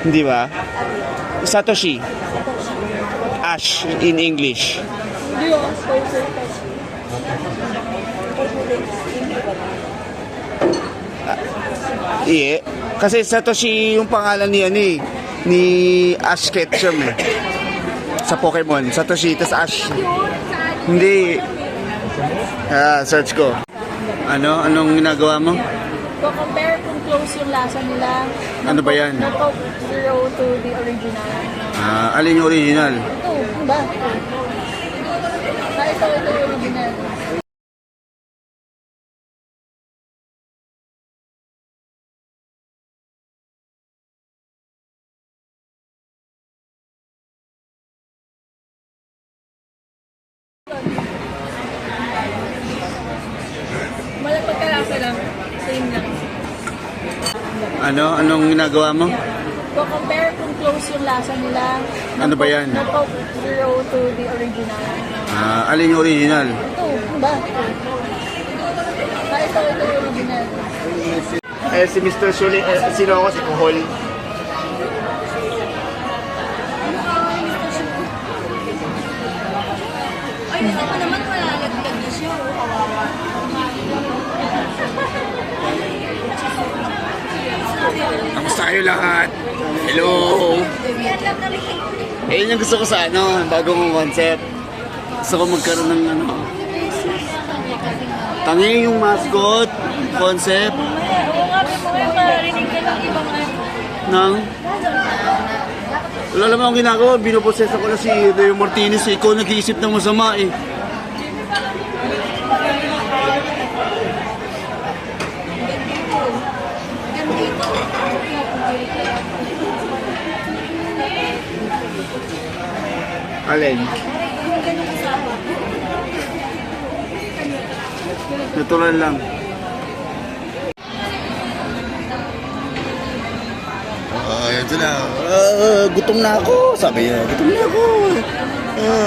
Speaker 1: Di ba? Satoshi. Ash in English. Iya. Kasi Satoshi yung pangalan niya ni Ash Ketchum eh. Sa Pokemon. Satoshi, tas Ash. Hindi. Search ko. Anong ginagawa mo?
Speaker 8: compare kung close yung lasa nila.
Speaker 1: Ano ba yan?
Speaker 8: Ng Coke Zero to the original.
Speaker 1: Alin yung original?
Speaker 8: Ito, ba? Ito yung original. Malapagkalasa lang. Same lang.
Speaker 1: Anong ginagawa mo?
Speaker 8: compare kung close yung lasa nila.
Speaker 1: Ano ba yan?
Speaker 8: Ng Coke Zero to the original.
Speaker 1: Alin yung original?
Speaker 8: Ito, ba? Ito yung original.
Speaker 1: Si Mr. Shuli, sino ako? Si Kuhol.
Speaker 4: Ay, hindi ko naman malalagdag niya siya. Kawawa.
Speaker 1: Kamusta kayo lahat? Hello! Yun yung gusto ko sa bagong concept. Gusto ko magkaroon ng Tangi yung mascot, concept,
Speaker 4: Oo nga, po kayo marinig ka ng ibang
Speaker 1: ng... Wala naman akong ginagawa, binoposes ako na si Leo Martinez, ikaw nag-iisip ng masama eh. Alin? Natural lang. Ito na. Gutom na ako. Sabi niya, gutom na ako.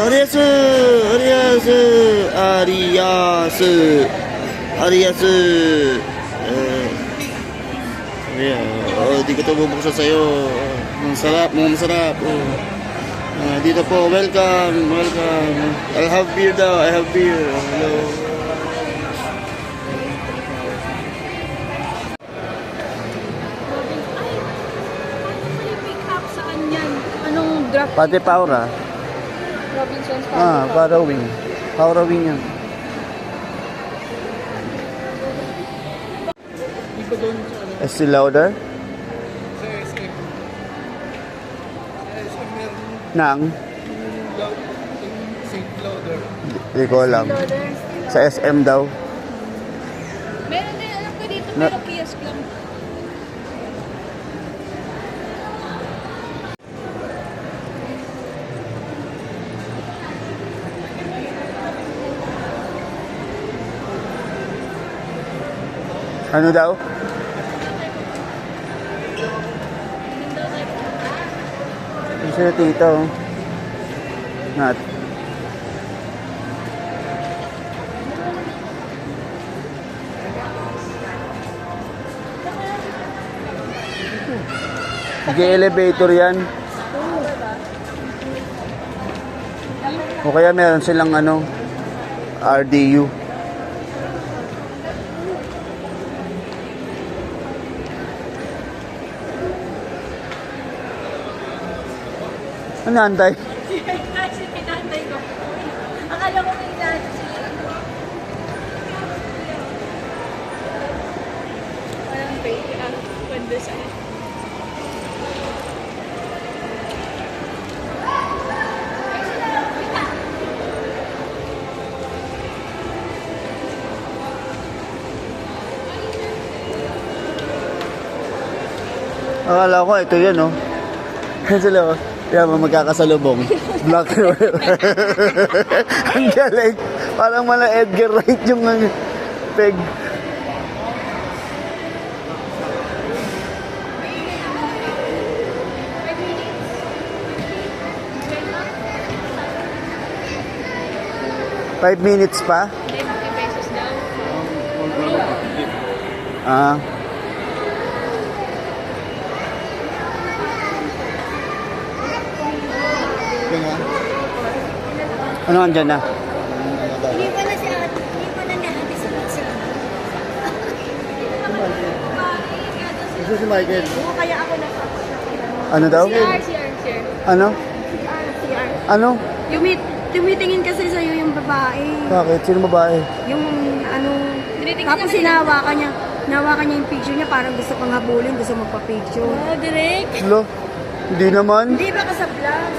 Speaker 1: Arias. Arias. Arias. Arias. Di ko ito bubuksan sa'yo. Masarap, masarap. Dito po, welcome, welcome. I'll have beer daw, I have beer. Hello.
Speaker 8: Pick up saan yan? Anong drop?
Speaker 1: Pati Paura.
Speaker 8: Robinson's
Speaker 1: Para wing. Paura wing yan.
Speaker 6: Iba doon sa ano,
Speaker 1: Still louder?
Speaker 6: sa SM. Sa SM meron
Speaker 1: Nang?
Speaker 6: yung St. Lauder.
Speaker 1: Hindi ko alam. Sa SM daw.
Speaker 8: Meron din, alam ko dito,
Speaker 1: Na-
Speaker 8: pero kiosk lang.
Speaker 1: Ano daw? Isa na tito. Nat. Nag-elevator yan. O kaya meron silang ano, RDU. Ano antay?
Speaker 8: Kasi pinantay ko. Akala ko may inaano sila. Parang baby, kwento sa'yo.
Speaker 1: Akala ko ito yun, oh. Sila, oh. Yan, magkakasalubong. Black Royal. Ang galing. Parang mala Edgar Wright yung peg. Five minutes pa?
Speaker 8: 50 pesos daw.
Speaker 1: Ah. Ano andyan na?
Speaker 4: Hindi pa na siya, hindi pa na natin sa pizza.
Speaker 1: Ito si Michael.
Speaker 4: Oo, kaya ako na
Speaker 1: Ano daw?
Speaker 8: CR.
Speaker 1: Ano?
Speaker 4: CR.
Speaker 1: Ano?
Speaker 4: Tumitingin kasi sa'yo yung babae.
Speaker 1: Bakit? Sino babae?
Speaker 4: Yung ano, tapos hinawakan niya yung picture niya, parang gusto pang habulin, gusto magpa-picture. Oh, direct.
Speaker 1: Lo? Hindi naman.
Speaker 4: Hindi ba ka sa vlog?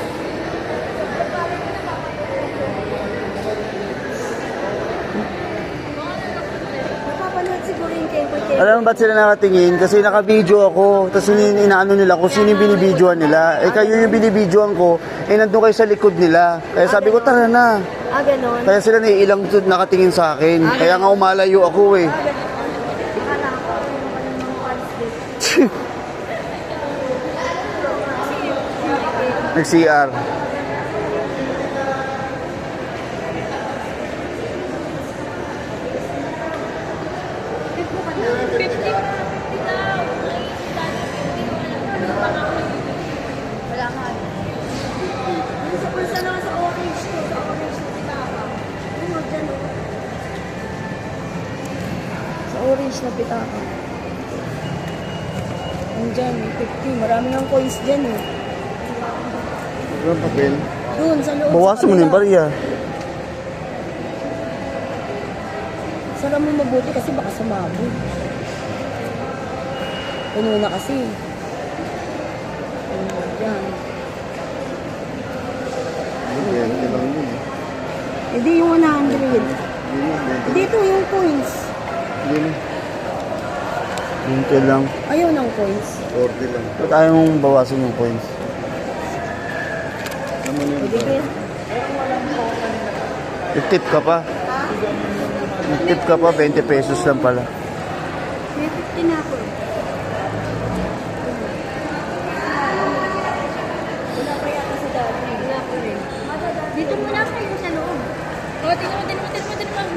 Speaker 4: Napapanood siguro yung tempo.
Speaker 1: Alam mo ba't sila nakatingin? Kasi naka-video ako. Tapos inaano nila kung sino yung binibidyoan nila. Eh kayo yung binibidyoan ko, eh nandun kayo sa likod nila. Kaya sabi ko, tara na.
Speaker 4: Ah, ganon.
Speaker 1: Kaya sila naiilang nakatingin sa akin. Kaya nga umalayo ako eh.
Speaker 4: Akala ko, ano ka ng mga fans.
Speaker 1: Nag-CR.
Speaker 4: Wala ka. Sa pulsa na sa orange ko, sa orange na pitaka. Ano dyan o? Sa orange na pitaka. Andyan, 50. Marami ng coins dyan eh.
Speaker 1: Ano papel?
Speaker 4: Doon, sa loob.
Speaker 1: Bawasan mo na yung bariya.
Speaker 4: Saka mo mabuti kasi baka sumabog. Puno na kasi. Yan.
Speaker 1: Yan, lang yun.
Speaker 4: Hindi yung 100.
Speaker 1: Yun,
Speaker 4: Dito yung coins.
Speaker 1: yun. Yung lang.
Speaker 4: Ayaw ng coins.
Speaker 1: 40 lang. Ba't ayaw mong bawasan yung coins? Naman yun.
Speaker 4: Pwede ba?
Speaker 1: Tip ka pa. Tip ka pa, 20 pesos lang pala.
Speaker 4: May 50 na ako. Wala pa yata sa dati. Wala pa rin. Dito muna kayo sa loob.
Speaker 8: O, tingnan mo,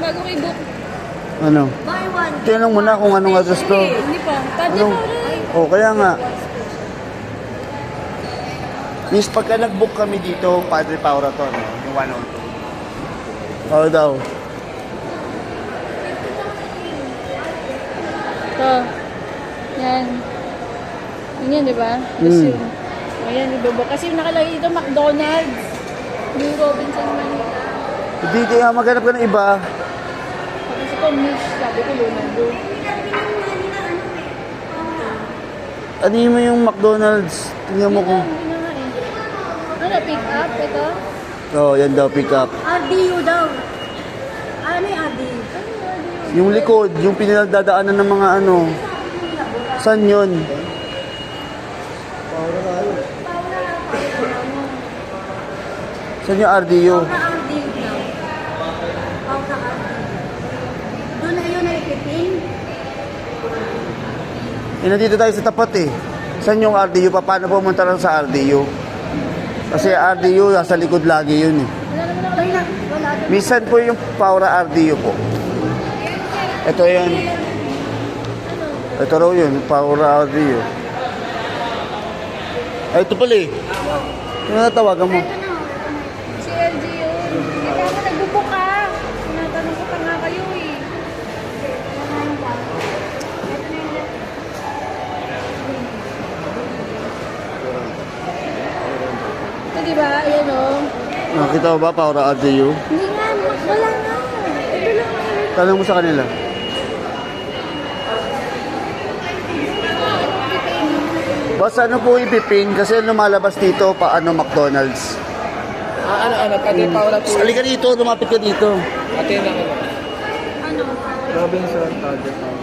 Speaker 8: bago kayo book.
Speaker 1: Ano?
Speaker 4: Buy one.
Speaker 1: Tinanong mo na kung anong address to.
Speaker 8: Hindi pa. Pwede
Speaker 1: Anong?
Speaker 8: pa rin.
Speaker 1: Oh, kaya nga. Miss, pagka nag-book kami dito, Padre Paura to, no? Yung 102. Oo daw.
Speaker 8: Ito. Yan. Yan, di ba? Tapos
Speaker 1: Hmm.
Speaker 8: yung, ayan, ibaba. Kasi yung nakalagay dito, McDonald's. New Robinson Manila.
Speaker 1: Hindi, kaya maghanap ka ng iba.
Speaker 8: Tapos ito, Mish. Sabi ko, Lunado.
Speaker 1: Ano mo yung McDonald's? Tingnan mo kung...
Speaker 8: Hindi na nga eh. Ano, pick up? Ito?
Speaker 1: Oh, yan daw, pick up.
Speaker 4: RDU daw. Ano yung RDU?
Speaker 1: Yung likod, yung pinagdadaanan ng mga ano. Saan yun? Saan yung RDU?
Speaker 4: Paura RDU daw. Paura RDU. Doon na yun ay ipipin.
Speaker 1: Eh, nandito tayo sa tapat eh. Saan yung RDU? Paano pumunta lang sa RDU? Kasi RDU, nasa likod lagi yun eh.
Speaker 4: Wala doon.
Speaker 1: Minsan po yung Paura RDU po. Ito yan. Ito raw yun, Paura RDU. Ay, ito pala eh. Ano natawagan mo?
Speaker 8: Si LG yun. Hindi pa ako nagbubuk ka. Tinatanong ko pa nga kayo eh. Ito diba? Ayan o.
Speaker 1: Nakita mo ba, Paura RDU?
Speaker 8: Hindi nga, wala nga. Ito lang.
Speaker 1: Tanong mo sa kanila. Boss, ano po ipipin? Kasi lumalabas dito paano McDonald's.
Speaker 7: Ano, Padre Paura po.
Speaker 1: Halika dito, lumapit ka dito.
Speaker 7: Ate na ako.
Speaker 1: Robinson, Padre Paura.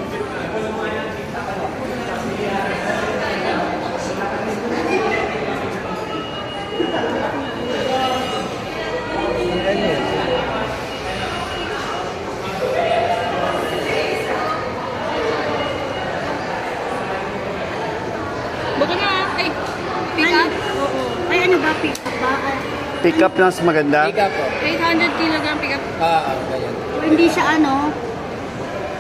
Speaker 8: Baka nga, ay, pick up? Oo.
Speaker 4: Ay, ano ba? Pick up ba?
Speaker 1: Pick up lang mas maganda.
Speaker 7: Ika po.
Speaker 8: 800 kilogram pick up.
Speaker 7: Ganyan.
Speaker 4: Hindi siya ano.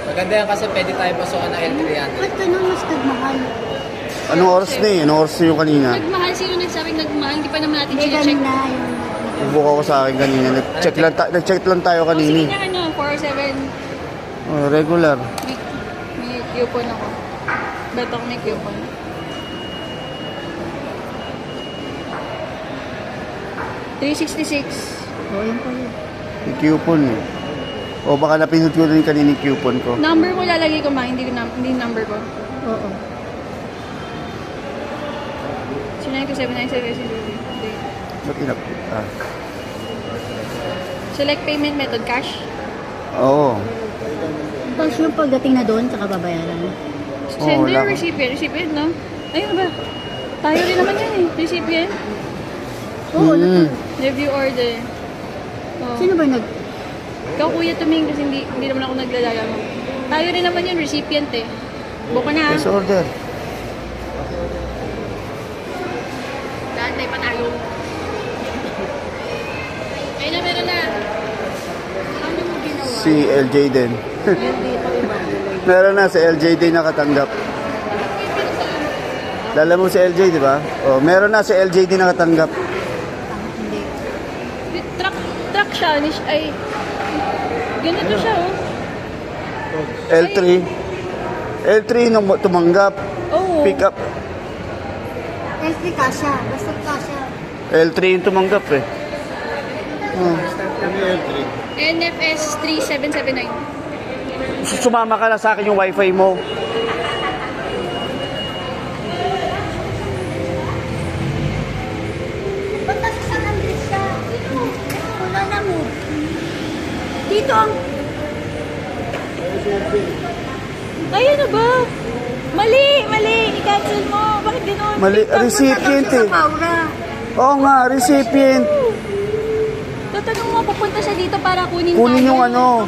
Speaker 7: Maganda yan kasi pwede tayo pasukan ng L300.
Speaker 4: Ba't ganun mas nagmahal?
Speaker 1: Anong oras na eh? Anong oras na yung kanina?
Speaker 8: Nagmahal, sino nagsabing nagmahal? Hindi pa naman natin
Speaker 4: Hindi
Speaker 8: siya-check.
Speaker 4: ganun na yung...
Speaker 1: Nagbuka ko sa akin kanina. Nag-check lang tayo
Speaker 8: Sige
Speaker 1: kanina.
Speaker 8: na ano, 407.
Speaker 1: Oh, regular.
Speaker 8: May coupon ako. Ba't ako may coupon? $366.
Speaker 4: Oh, yun pala.
Speaker 1: Yung coupon eh. O baka napindot ko rin kanina yung coupon ko.
Speaker 8: Number ko lalagay ko ma, hindi number ko.
Speaker 4: Oo.
Speaker 8: 092797.
Speaker 1: Ba't inap? Ah.
Speaker 8: Select payment method, cash.
Speaker 1: Oo.
Speaker 4: Tapos yung pagdating na doon, tsaka babayaran.
Speaker 8: Sender,
Speaker 1: wala ka.
Speaker 8: recipient, no? Ayun ba? Tayo rin naman yan eh, recipient.
Speaker 4: Oo,
Speaker 8: Review order. Oh.
Speaker 4: Sino ba nag...
Speaker 8: Ikaw kuya tumingin kasi hindi naman ako naglalala mo. Tayo rin naman yun, recipient eh. Buka na.
Speaker 1: Yes, order.
Speaker 8: Dantay pa tayo. Ayun na, meron na. Ano mo ginawa?
Speaker 1: Si LJ din. Meron na, si LJ din nakatanggap. Lala mo si LJ, di ba? Oh, meron na si LJ din nakatanggap.
Speaker 8: Truck siya, ay, ganito siya oh.
Speaker 1: L3. L3 nung tumanggap.
Speaker 8: Oo.
Speaker 1: Pick up.
Speaker 4: LT kasha, basta kasha.
Speaker 1: L3 yung tumanggap eh. Oh.
Speaker 8: NFS 3779.
Speaker 1: sumama ka na sa akin yung wifi mo.
Speaker 4: Ba't nasa San Andres ka? Wala na mo. Dito ang...
Speaker 8: Ayun na ba? Mali! I-cancel mo. Bakit gano'n?
Speaker 1: Mali, recipient
Speaker 4: Sa
Speaker 1: eh.
Speaker 4: Paura.
Speaker 1: Oo nga, recipient.
Speaker 8: Tatanong mo, pupunta siya dito para kunin
Speaker 1: Kunin
Speaker 8: tayo.
Speaker 1: yung ano.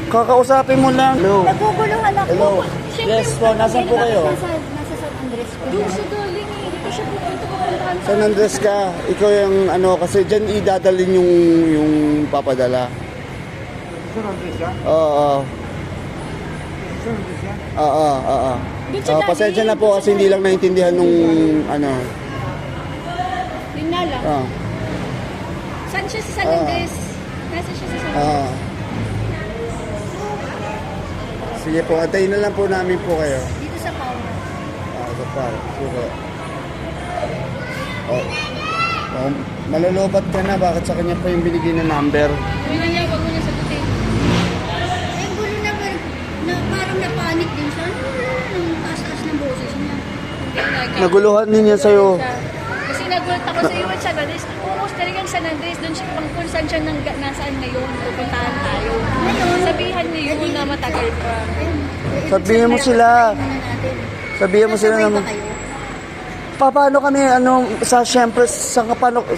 Speaker 1: Kakausapin mo lang. Hello.
Speaker 4: Naguguluhan ako.
Speaker 1: Hello.
Speaker 8: Siyempre,
Speaker 1: Yes po, nasan po kayo?
Speaker 4: Nasa San Andres ko.
Speaker 8: Doon siya galing eh. Dito siya pupuntahan sa...
Speaker 1: San Andres ka. Ikaw yung ano, kasi dyan idadalin yung papadala.
Speaker 3: San Andres ka?
Speaker 1: Oo.
Speaker 3: San Andres ka?
Speaker 1: Oo.
Speaker 8: Doon siya
Speaker 1: Pasensya
Speaker 8: galing.
Speaker 1: na po kasi hindi lang naintindihan nung ano.
Speaker 8: Yun nga lang.
Speaker 1: Ah.
Speaker 8: Saan siya sa San Andres? Nasa siya sa San Andres?
Speaker 1: Ah. Sige po, antayin na lang po namin po kayo.
Speaker 4: Dito sa Paura.
Speaker 1: Sa park. Sige. Malulubat ka na. Bakit sa kanya pa yung binigay na number?
Speaker 8: Yun na niya, huwag mo niya sagutin.
Speaker 4: Eh, gulo naman. Parang napanik din siya. Ang taas-taas ng boses niya.
Speaker 1: Naguluhan din yan sa'yo.
Speaker 8: Kasi nagulat ako sa iyo at San Andres. Almost talagang San Andres. Doon siya kung saan siya nasaan ngayon. Pupuntahan tayo. Sabihan niyo yun na matagal pa.
Speaker 1: Sabihin mo sila. Sabihin mo sila
Speaker 4: Nasabay
Speaker 1: naman.
Speaker 4: ba kayo?
Speaker 1: Paano kami, syempre, sa kapano...
Speaker 4: Eh,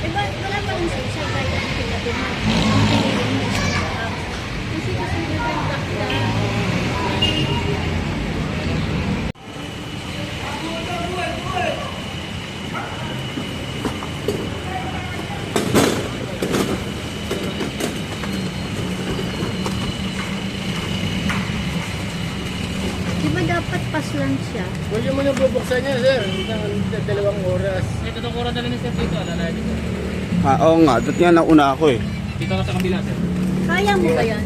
Speaker 4: wala pa rin siya. Kaya natin na. Kasi di ba dapat pas lang siya?
Speaker 6: Huwag mo na bubuksan niya, sir. Dalawang oras. Ito itong oras na lang ni sir dito. Alala dito.
Speaker 1: Oo nga, doon nga nauna ako eh.
Speaker 6: Dito ka sa kabila, sir.
Speaker 4: Kaya mo ba yan?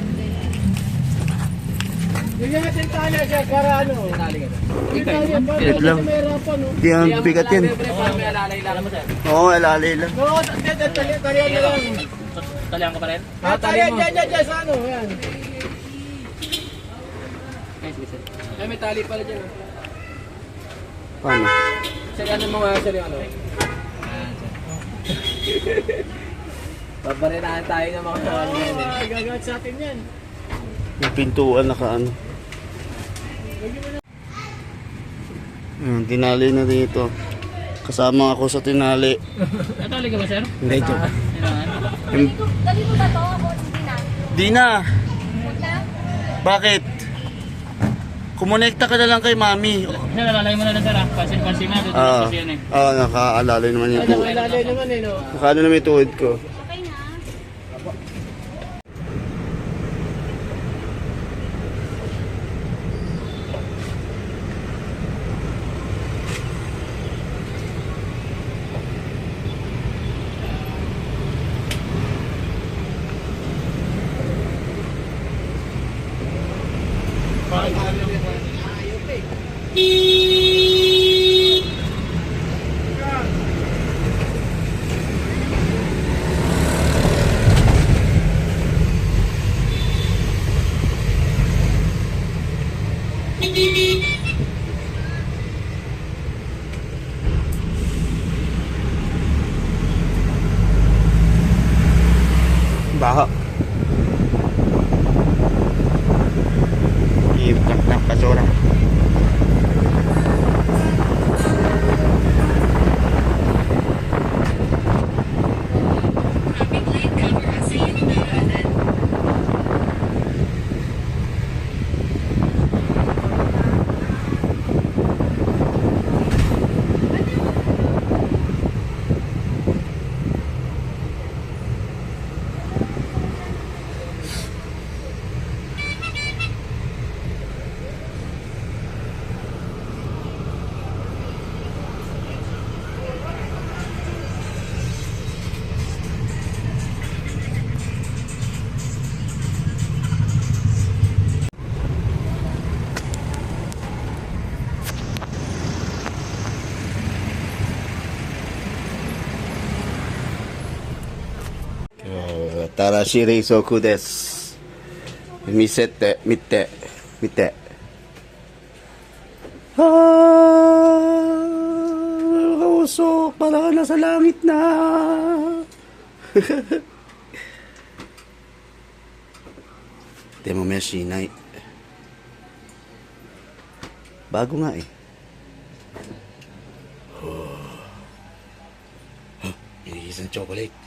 Speaker 6: Bigyan natin tala siya para ano. Tali ka.
Speaker 1: Wait lang. Hindi ang bigat yan.
Speaker 6: May alalay lang mo, sir.
Speaker 1: Oo, alalay lang.
Speaker 6: Oo, talihan na lang. Talihan ko pa rin? Talihan dyan sa ano. Yan. Ay, may tali pala dyan.
Speaker 1: Paano?
Speaker 6: Sir, ano mga sir yung ano? Babarinahan tayo ng mga ano yan eh. Gagawin sa atin yan.
Speaker 1: Yung pintuan nakaano. Tinali na dito. Kasama ako sa tinali.
Speaker 6: Natali ka ba, sir?
Speaker 1: Hindi, joke.
Speaker 4: Dali mo ba to? Ako hindi na.
Speaker 1: Di na.
Speaker 4: Huwag na.
Speaker 1: Bakit? Kumonekta ka na lang kay mami.
Speaker 6: Sir, alalay mo na lang, sir. Pansin-pansin na. Dito kasi yan eh.
Speaker 1: Nakaalalay naman yung tuhod.
Speaker 6: Alalay naman eh, no?
Speaker 1: Nakaano naman yung tuhod ko.
Speaker 4: Okay na.
Speaker 1: Baho. Iiyak ng basura. Tarashi Reisoku desu. Misete, mite, mite. Kausok, para ka nasa langit na. Ito mo may sinay. Bago nga eh. May isang chocolate.